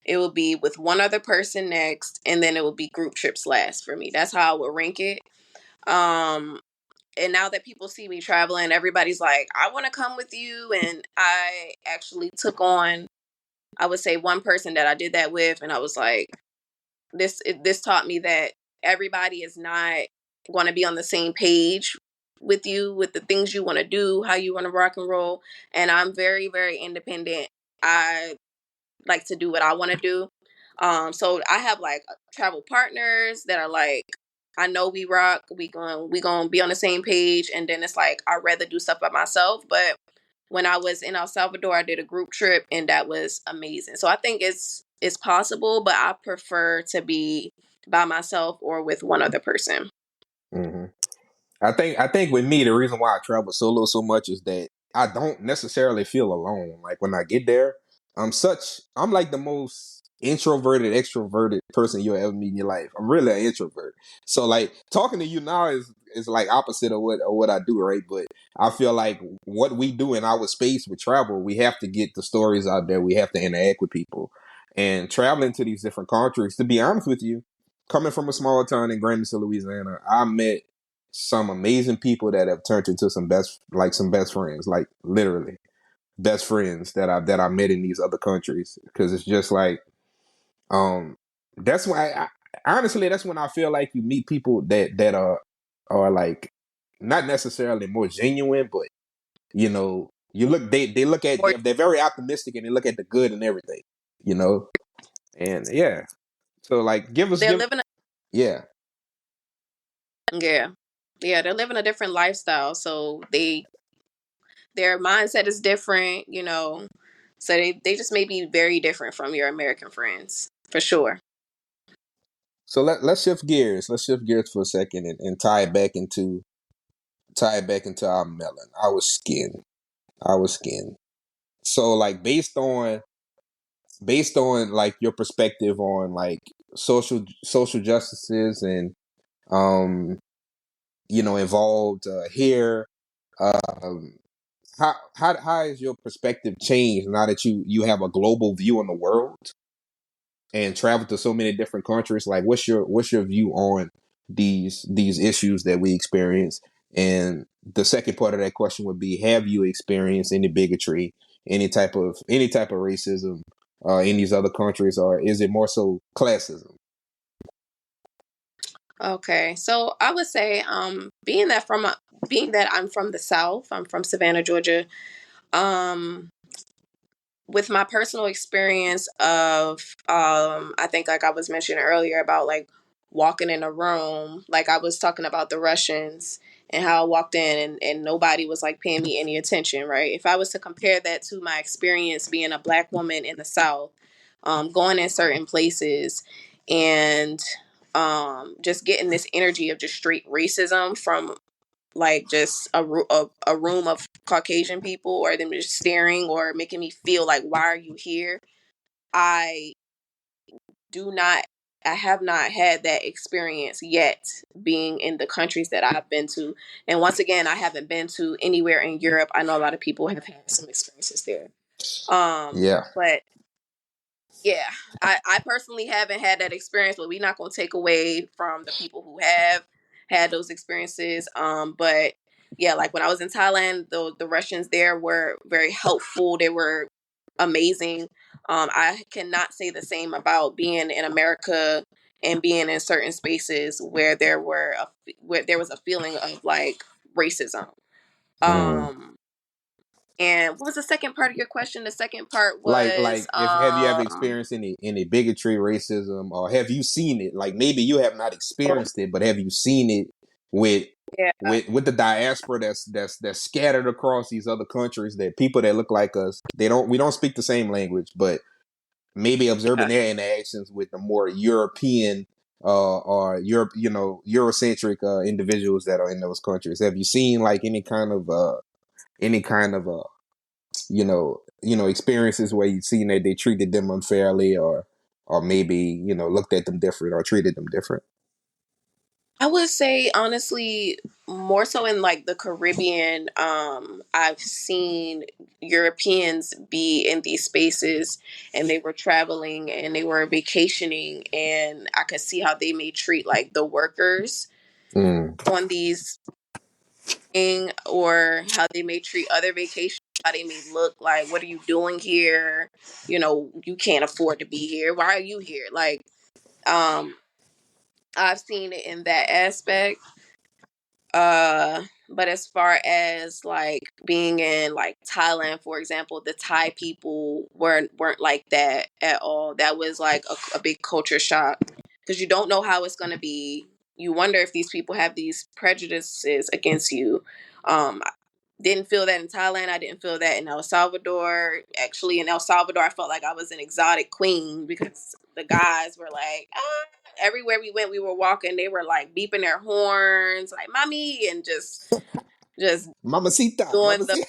It would be with one other person next, and then it would be group trips last for me. That's how I would rank it. Um, and now that people see me traveling, everybody's like, "I want to come with you." And I actually took on, I would say, one person that I did that with, and I was like, this taught me that everybody is not going to be on the same page with you, with the things you want to do, how you want to rock and roll. And I'm very, very independent. I like to do what I want to do. So I have like travel partners that are like, I know we rock, we going to be on the same page. And then it's like I'd rather do stuff by myself. But when I was in El Salvador, I did a group trip, and that was amazing. So I think it's possible, but I prefer to be by myself or with one other person. Mm-hmm. I think with me, the reason why I travel solo so much is that I don't necessarily feel alone. Like when I get there, I'm like the most introverted, extroverted person you'll ever meet in your life. I'm really an introvert. So like talking to you now is like opposite of what I do, right? But I feel like what we do in our space with travel, we have to get the stories out there. We have to interact with people. And traveling to these different countries, to be honest with you, coming from a small town in Gramercy, Louisiana, I met some amazing people that have turned into some best friends, like literally best friends that I met in these other countries. Because it's just like, um, that's why honestly, that's when I feel like you meet people that are like not necessarily more genuine, but you look they look at Or they're very optimistic and they look at the good and everything, you know, and yeah. So like, they're living yeah. yeah. Yeah, they're living a different lifestyle. So their mindset is different, So they just may be very different from your American friends, for sure. So let's shift gears. Let's shift gears for a second and tie it back into our melon, our skin, our skin. So like based on like your perspective on like social justices and um involved here, um how has your perspective changed now that you have a global view on the world and travel to so many different countries? Like, what's your view on these issues that we experience? And the second part of that question would be: have you experienced any bigotry, any type of racism in these other countries, or is it more so classism? Okay, so I would say, being that I'm from the South, I'm from Savannah, Georgia. Um, with my personal experience of, I think like I was mentioning earlier about like walking in a room, like I was talking about the Russians and how I walked in and nobody was like paying me any attention, right? If I was to compare that to my experience being a Black woman in the South, going in certain places and just getting this energy of just straight racism from like just a room of Caucasian people, or them just staring or making me feel like, why are you here? I do not, I have not had that experience yet being in the countries that I've been to. And once again, I haven't been to anywhere in Europe. I know a lot of people have had some experiences there. Yeah. But yeah, I personally haven't had that experience, but we're not going to take away from the people who have had those experiences. But yeah, like when I was in Thailand, the Russians there were very helpful. They were amazing. I cannot say the same about being in America and being in certain spaces where where there was a feeling of like racism. Mm. Um, and what was the second part of your question? The second part Like was if have you ever experienced any bigotry, racism, or have you seen it? Like maybe you have not experienced it, but have you seen it with yeah. with the diaspora that's scattered across these other countries, that people that look like us, we don't speak the same language, but maybe observing their interactions with the more European or Europe, Eurocentric individuals that are in those countries. Have you seen like any kind of experiences where you've seen that they treated them unfairly, or maybe looked at them different or treated them different? I would say honestly, more so in like the Caribbean, I've seen Europeans be in these spaces and they were traveling and they were vacationing, and I could see how they may treat like the workers Mm. on these or how they may treat other vacations, how they may look like, what are you doing here? You can't afford to be here. Why are you here? Like, um, I've seen it in that aspect. But as far as like being in like Thailand, for example, the Thai people weren't like that at all. That was like a big culture shock because you don't know how it's gonna be. You wonder if these people have these prejudices against you. I didn't feel that in Thailand. I didn't feel that in El Salvador. Actually, in El Salvador, I felt like I was an exotic queen because the guys were like, ah, everywhere we went, we were walking, they were like beeping their horns, like "mommy," and just Mamacita, doing the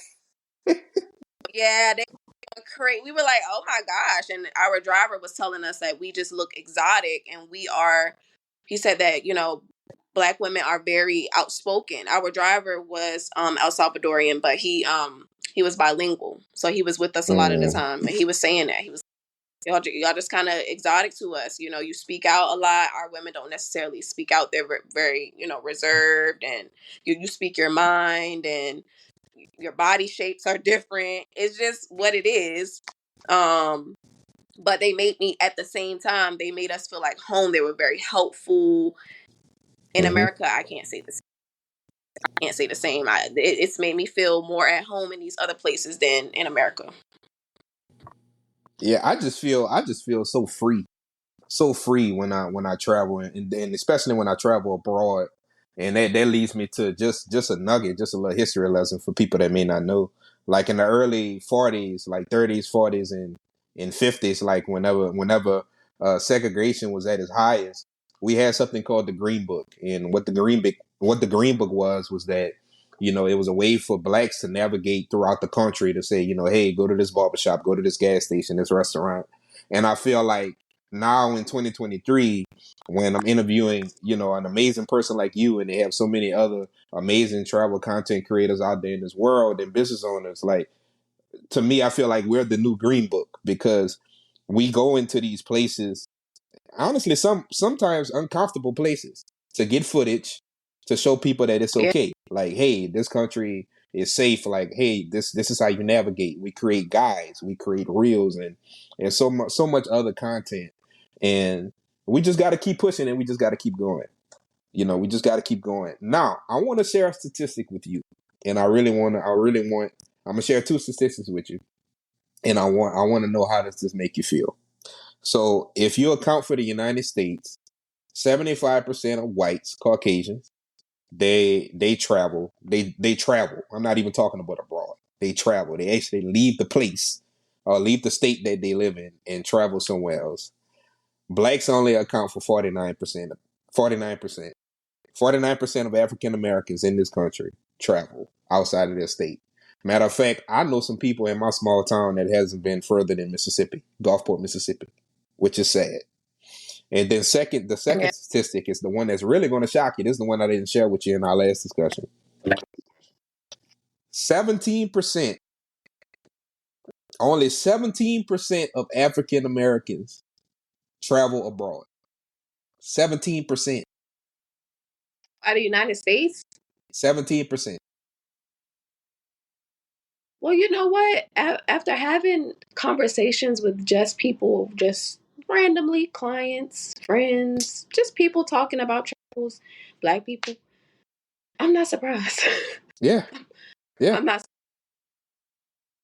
mamacita. yeah. They were crazy. We were like, oh my gosh! And our driver was telling us that we just look exotic, and we are. He said that Black women are very outspoken. Our driver was El Salvadorian, but he was bilingual, so he was with us a lot of the Mm. time, and he was saying that he was. Y'all just kind of exotic to us. You speak out a lot. Our women don't necessarily speak out. They're very, reserved, and you speak your mind, and your body shapes are different. It's just what it is. But they made me, at the same time, they made us feel like home. They were very helpful. In Hmm. America, I can't say this. I can't say the same. It's made me feel more at home in these other places than in America. Yeah, I just feel so free when I travel, and especially when I travel abroad, and that leads me to just a nugget, just a little history lesson for people that may not know. Like in the early 40s, like 30s, 40s, and 50s, like whenever segregation was at its highest, we had something called the Green Book, and what the Green Book was that it was a way for blacks to navigate throughout the country, to say, hey, go to this barbershop, go to this gas station, this restaurant. And I feel like now in 2023, when I'm interviewing, an amazing person like you, and they have so many other amazing travel content creators out there in this world and business owners, like, to me, I feel like we're the new Green Book, because we go into these places, honestly, sometimes uncomfortable places, to get footage, to show people that it's Yeah. okay. Like, hey, this country is safe. Like, hey, this is how you navigate. We create guides, we create reels, and so much other content, and we just got to keep pushing, and we just got to keep going. We just got to keep going. Now, I want to share a statistic with you, and I'm gonna share two statistics with you, and I want to know, how does this make you feel? So, if you account for the United States, 75% of whites, Caucasians, they travel. They travel. I'm not even talking about abroad. They travel. They actually leave the place, or leave the state that they live in, and travel somewhere else. Blacks only account for 49%. 49%. 49% of African Americans in this country travel outside of their state. Matter of fact, I know some people in my small town that hasn't been further than Mississippi, Gulfport, Mississippi, which is sad. And then the second statistic is the one that's really going to shock you. This is the one I didn't share with you in our last discussion. 17%, only 17% of African Americans travel abroad. 17%. Out of the United States? 17%. Well, you know what? After having conversations with just people, just randomly, clients, friends, just people talking about travels, Black people, I'm not surprised. Yeah. Yeah. I'm not.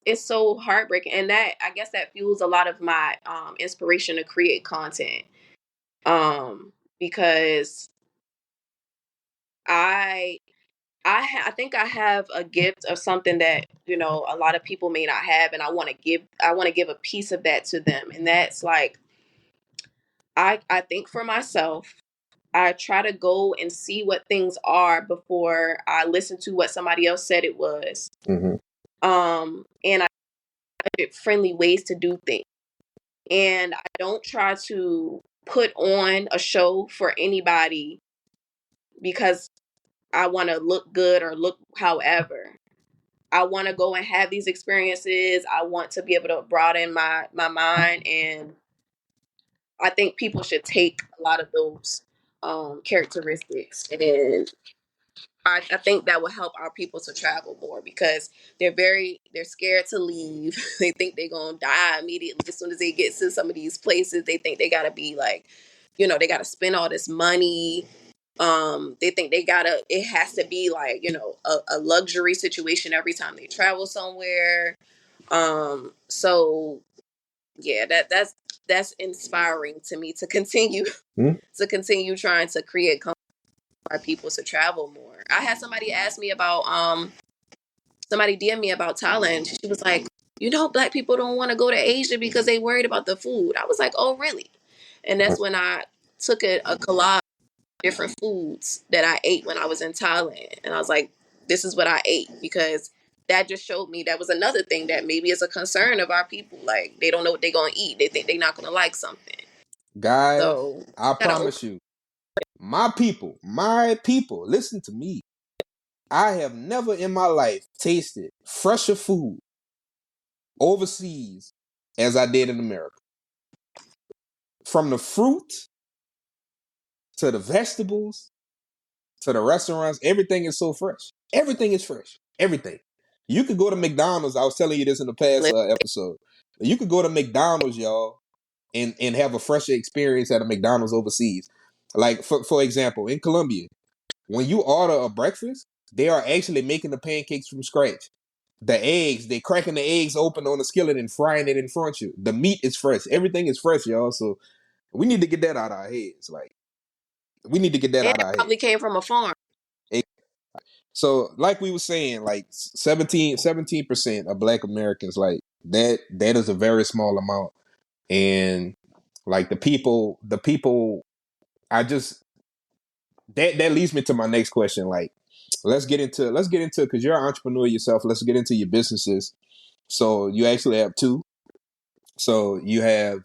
It's so heartbreaking, and that, I guess, that fuels a lot of my inspiration to create content. Because I think I have a gift of something that, you know, a lot of people may not have, and I want to give a piece of that to them, and that's like, I think for myself. I try to go and see what things are before I listen to what somebody else said it was. Mm-hmm. And I friendly ways to do things. And I don't try to put on a show for anybody because I want to look good or look however. I want to go and have these experiences. I want to be able to broaden my mind, and I think people should take a lot of those characteristics, and I think that will help our people to travel more, because they're scared to leave. They think they're gonna die immediately as soon as they get to some of these places. They think they gotta be like, you know, they gotta spend all this money. They think it has to be like, you know, a luxury situation every time they travel somewhere. So yeah, that's inspiring to me to continue to continue trying to create our people to travel more. I had somebody ask me about somebody DM me about Thailand. She was like, you know, Black people don't want to go to Asia because they worried about the food. I was like, oh really? And that's when I took a collage of different foods that I ate when I was in Thailand, and I was like, this is what I ate, because that just showed me that was another thing that maybe is a concern of our people. Like, they don't know what they're gonna eat. They think they're not gonna like something. Guys, So I promise you, my people, listen to me. I have never in my life tasted fresher food overseas as I did in America. From the fruit to the vegetables to the restaurants, everything is so fresh. Everything is fresh. Everything. You could go to McDonald's. I was telling you this in the past episode. You could go to McDonald's, y'all, and have a fresher experience at a McDonald's overseas. Like, for example, in Colombia, when you order a breakfast, they are actually making the pancakes from scratch. The eggs, they cracking the eggs open on the skillet and frying it in front of you. The meat is fresh. Everything is fresh, y'all. So we need to get that out of our heads. Like, we need to get that and out of it our heads. probably came from a farm. So, like we were saying, like 17% of Black Americans, like that is a very small amount. And like the people, I just that leads me to my next question. Like, let's get into because you're an entrepreneur yourself. Let's get into your businesses. So you actually have two. So you have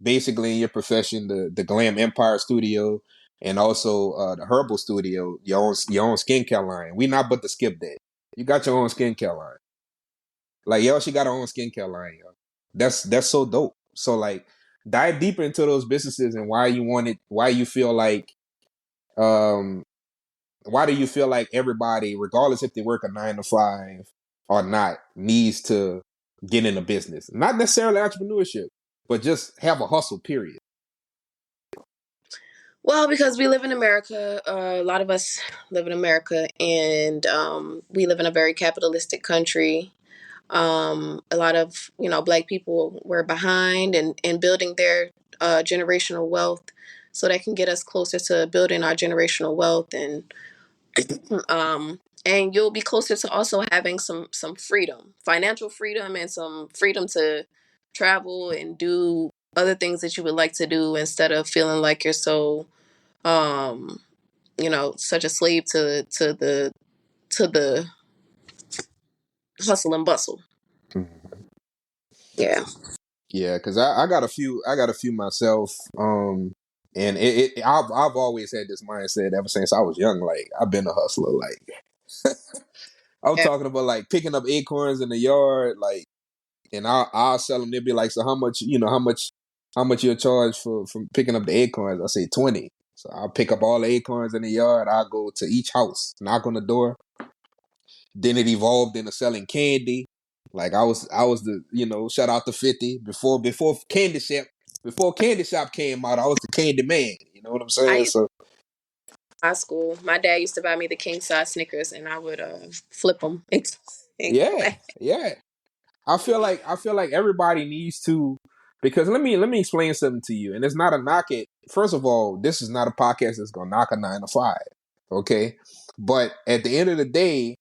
basically in your profession the Glam Empire Studio, and also the Herbal Studio, your own skincare line. We not but to skip that. You got your own skincare line. Like, yo, she got her own skincare line, yo. That's so dope. So like, dive deeper into those businesses and why you want it. Why you feel like why do you feel like everybody, regardless if they work a 9 to 5 or not, needs to get in a business? Not necessarily entrepreneurship, but just have a hustle, period. Well, because we live in America, a lot of us live in America, and we live in a very capitalistic country. A lot of, you know, Black people were behind in building their generational wealth, so that can get us closer to building our generational wealth, and you'll be closer to also having some freedom, financial freedom, and some freedom to travel and do other things that you would like to do, instead of feeling like you're so such a slave to the hustle and bustle. Mhm. Yeah. Yeah, because I got a few myself. And I've always had this mindset ever since I was young. Like I've been a hustler. Like I'm Yeah. talking about like picking up acorns in the yard, like, and I'll sell them. They'll be like, so how much you'll charge for from picking up the acorns? I say 20. So I'll pick up all the acorns in the yard. I'll go to each house, knock on the door. Then it evolved into selling candy. Like I was the shout out to 50 before candy shop came out. I was the candy man. You know what I'm I saying? used So to high school. My dad used to buy me the king size Snickers, and I would flip them and go yeah, back. yeah. I feel like everybody needs to, because let me explain something to you. And it's not a knock it. First of all, this is not a podcast that's gonna knock a 9 to 5. Okay. But at the end of the day,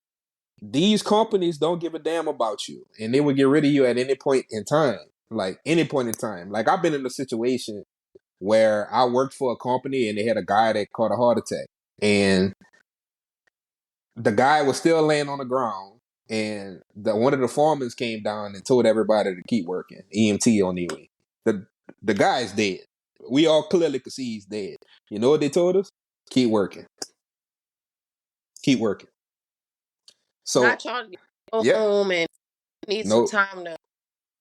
these companies don't give a damn about you, and they will get rid of you at any point in time. Like any point in time. Like I've been in a situation where I worked for a company and they had a guy that caught a heart attack, and the guy was still laying on the ground, and one of the foremen came down and told everybody to keep working. EMT on the way. The guy's dead. We all clearly could see he's dead. You know what they told us? Keep working. Keep working. Not So y'all go yeah, home and need some no, time to.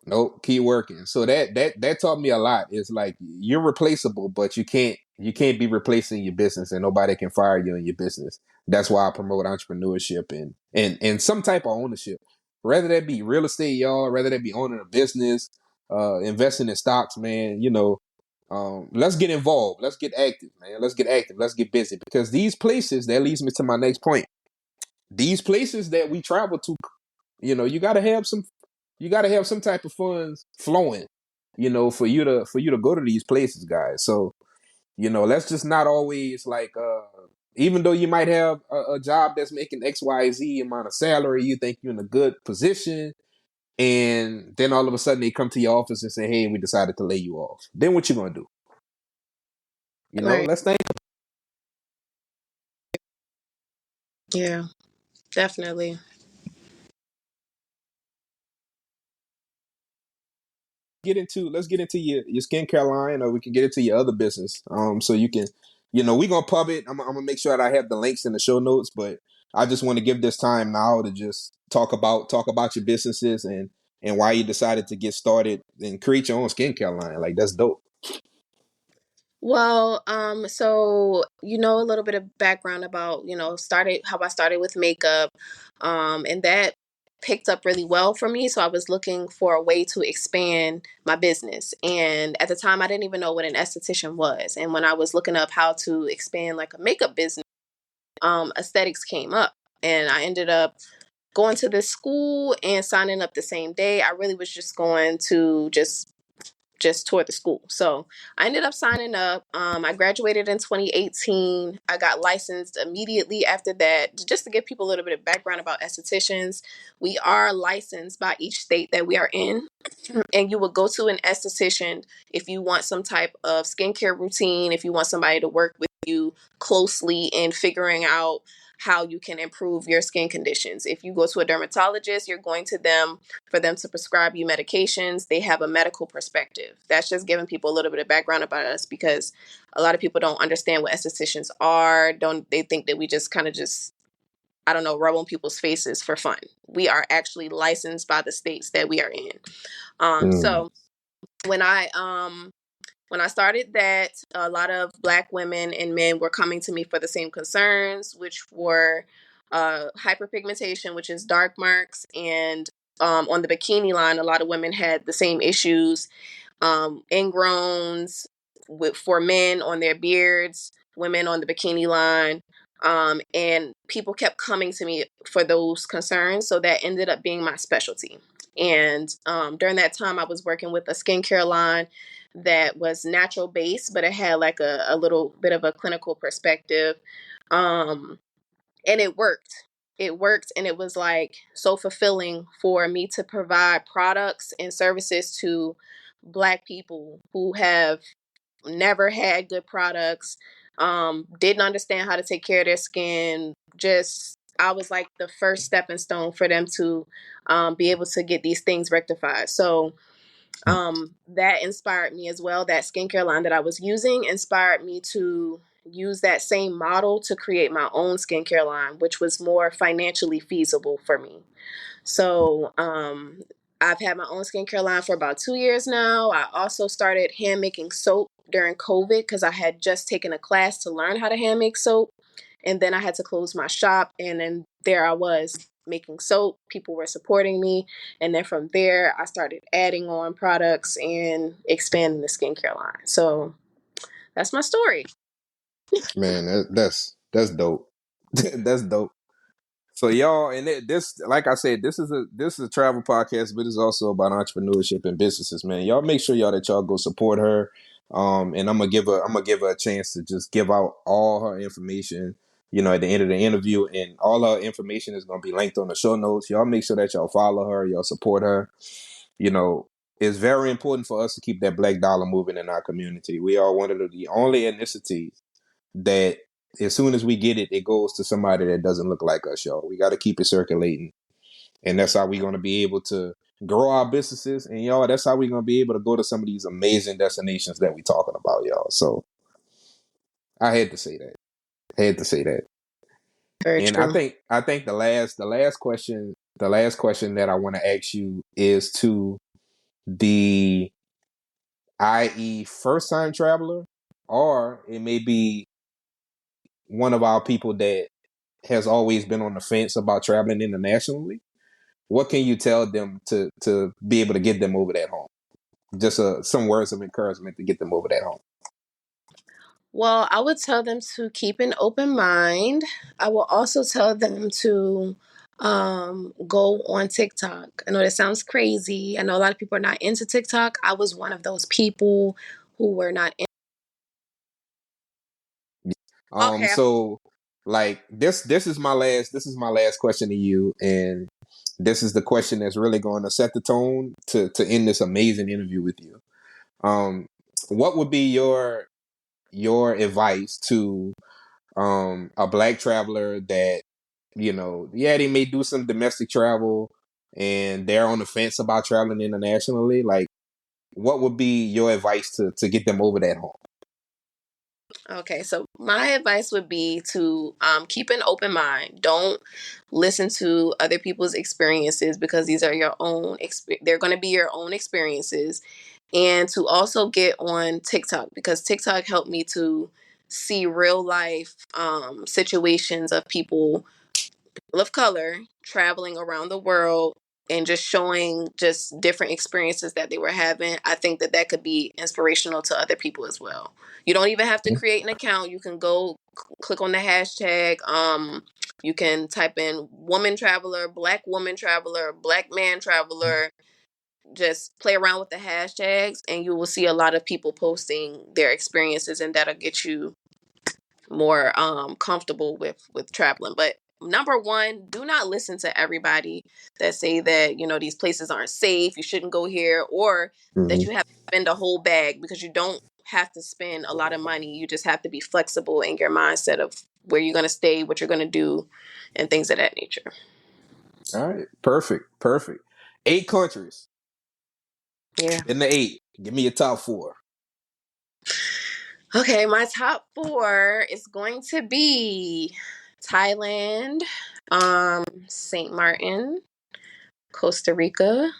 nope, keep working. So that taught me a lot. It's like you're replaceable, but you can't be replacing your business, and nobody can fire you in your business. That's why I promote entrepreneurship and some type of ownership. Whether that be real estate, y'all, whether that be owning a business, investing in stocks, man, let's get involved. Let's get active, man. Let's get active. Let's get busy. Because these places, that leads me to my next point. These places that we travel to, you gotta have some type of funds flowing, for you to go to these places, guys. So, let's just not always like even though you might have a job that's making XYZ amount of salary, you think you're in a good position, and then all of a sudden they come to your office and say, hey, we decided to lay you off. Then what you gonna do? Right. Let's think. Yeah. Definitely. Let's get into your skincare line, or we can get into your other business. So you can, we're gonna pub it. I'm gonna make sure that I have the links in the show notes, but I just want to give this time now to just talk about your businesses and why you decided to get started and create your own skincare line. Like that's dope. Well, so a little bit of background about, started how I started with makeup, and that picked up really well for me. So I was looking for a way to expand my business. And at the time I didn't even know what an esthetician was. And when I was looking up how to expand like a makeup business, aesthetics came up. And I ended up going to this school and signing up the same day. I really was just going to just toward the school. So I ended up signing up. I graduated in 2018. I got licensed immediately after that. Just to give people a little bit of background about estheticians, we are licensed by each state that we are in. And you will go to an esthetician if you want some type of skincare routine, if you want somebody to work with you closely in figuring out how you can improve your skin conditions. If you go to a dermatologist, you're going to them for them to prescribe you medications. They have a medical perspective. That's just giving people a little bit of background about us, because a lot of people don't understand what estheticians are. They think that we just kind of just, I don't know, rub on people's faces for fun. We are actually licensed by the states that we are in. Mm. So when I started that, a lot of Black women and men were coming to me for the same concerns, which were hyperpigmentation, which is dark marks, and on the bikini line, a lot of women had the same issues, ingrowns for men on their beards, women on the bikini line. And people kept coming to me for those concerns. So that ended up being my specialty. And during that time, I was working with a skincare line that was natural based, but it had like a little bit of a clinical perspective. Um, and it worked. It worked, and it was like so fulfilling for me to provide products and services to Black people who have never had good products, didn't understand how to take care of their skin. Just, I was like the first stepping stone for them to be able to get these things rectified. So that inspired me as well. That skincare line that I was using inspired me to use that same model to create my own skincare line, which was more financially feasible for me. So I've had my own skincare line for about 2 years now. I also started hand making soap during COVID because I had just taken a class to learn how to hand make soap. And then I had to close my shop. And then there I was making soap. People were supporting me. And then from there, I started adding on products and expanding the skincare line. So that's my story. Man, that's dope. That's dope. So y'all, and this, like I said, this is a travel podcast, but it's also about entrepreneurship and businesses, man. Y'all make sure y'all that y'all go support her. And I'm gonna give her a chance to just give out all her information, at the end of the interview, and all her information is gonna be linked on the show notes. Y'all make sure that y'all follow her, y'all support her. It's very important for us to keep that black dollar moving in our community. We are one of the only ethnicities that as soon as we get it, it goes to somebody that doesn't look like us, y'all. We got to keep it circulating. And that's how we're going to be able to grow our businesses. And y'all, that's how we're going to be able to go to some of these amazing destinations that we're talking about, y'all. So I had to say that. Very And true. I think the last question that I want to ask you is to the i.e. first time traveler, or it may be one of our people that has always been on the fence about traveling internationally. What can you tell them to be able to get them over that hump? Just some words of encouragement to get them over that hump. Well, I would tell them to keep an open mind. I will also tell them to go on TikTok. I know that sounds crazy. I know a lot of people are not into TikTok. I was one of those people who were not in. Okay. So like this is my last question to you, and this is the question that's really going to set the tone to end this amazing interview with you. What would be your advice to a black traveler that, they may do some domestic travel and they're on the fence about traveling internationally? Like, what would be your advice to get them over that hump? Okay, so my advice would be to keep an open mind. Don't listen to other people's experiences because these are your own. They're going to be your own experiences, and to also get on TikTok because TikTok helped me to see real life situations of people of color traveling around the world and just showing just different experiences that they were having. I think that that could be inspirational to other people as well. You don't even have to create an account. You can go click on the hashtag. You can type in woman traveler, black man traveler. Just play around with the hashtags and you will see a lot of people posting their experiences, and that'll get you more comfortable with traveling. But number one, do not listen to everybody that say that these places aren't safe, you shouldn't go here, or that you have to spend a whole bag, because you don't have to spend a lot of money. You just have to be flexible in your mindset of where you're going to stay, what you're going to do, and things of that nature. All right, perfect. 8 countries. Yeah. In the 8, give me your top 4. Okay, my top 4 is going to be Thailand, St. Martin, Costa Rica,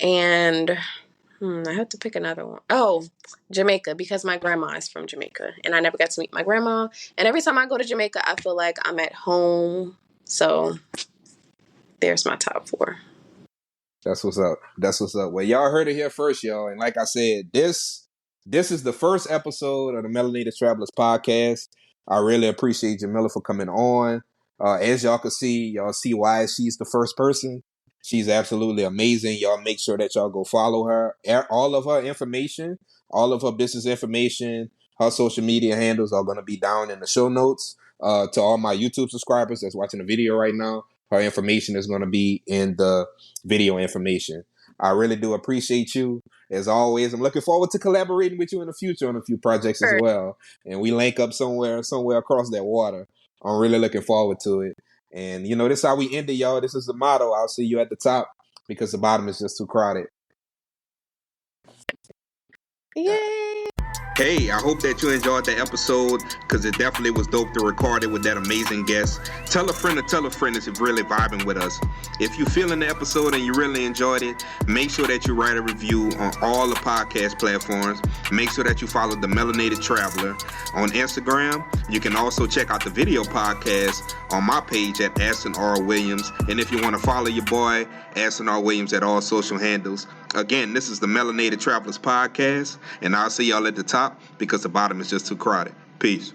and I have to pick another one. Oh, Jamaica, because my grandma is from Jamaica and I never got to meet my grandma. And every time I go to Jamaica, I feel like I'm at home. So there's my top 4. That's what's up. Well, y'all heard it here first, y'all. And like I said, this is the first episode of the Melanted Travelers Podcast. I really appreciate Jamilah for coming on. As y'all see why she's the first person. She's absolutely amazing. Y'all make sure that y'all go follow her. All of her information, all of her business information, her social media handles are going to be down in the show notes. To all my YouTube subscribers that's watching the video right now, her information is going to be in the video information. I really do appreciate you. As always, I'm looking forward to collaborating with you in the future on a few projects as well. And we link up somewhere across that water. I'm really looking forward to it. And, this is how we end it, y'all. This is the motto. I'll see you at the top because the bottom is just too crowded. Yay! Hey, I hope that you enjoyed the episode because it definitely was dope to record it with that amazing guest. Tell a friend if you're really vibing with us. If you're feeling the episode and you really enjoyed it, make sure that you write a review on all the podcast platforms. Make sure that you follow the Melanted Traveler on Instagram. You can also check out the video podcast on my page at Aston R. Williams. And if you want to follow your boy, Aston R. Williams at all social handles. Again, this is the Melanted Travelers Podcast, and I'll see y'all at the top because the bottom is just too crowded. Peace.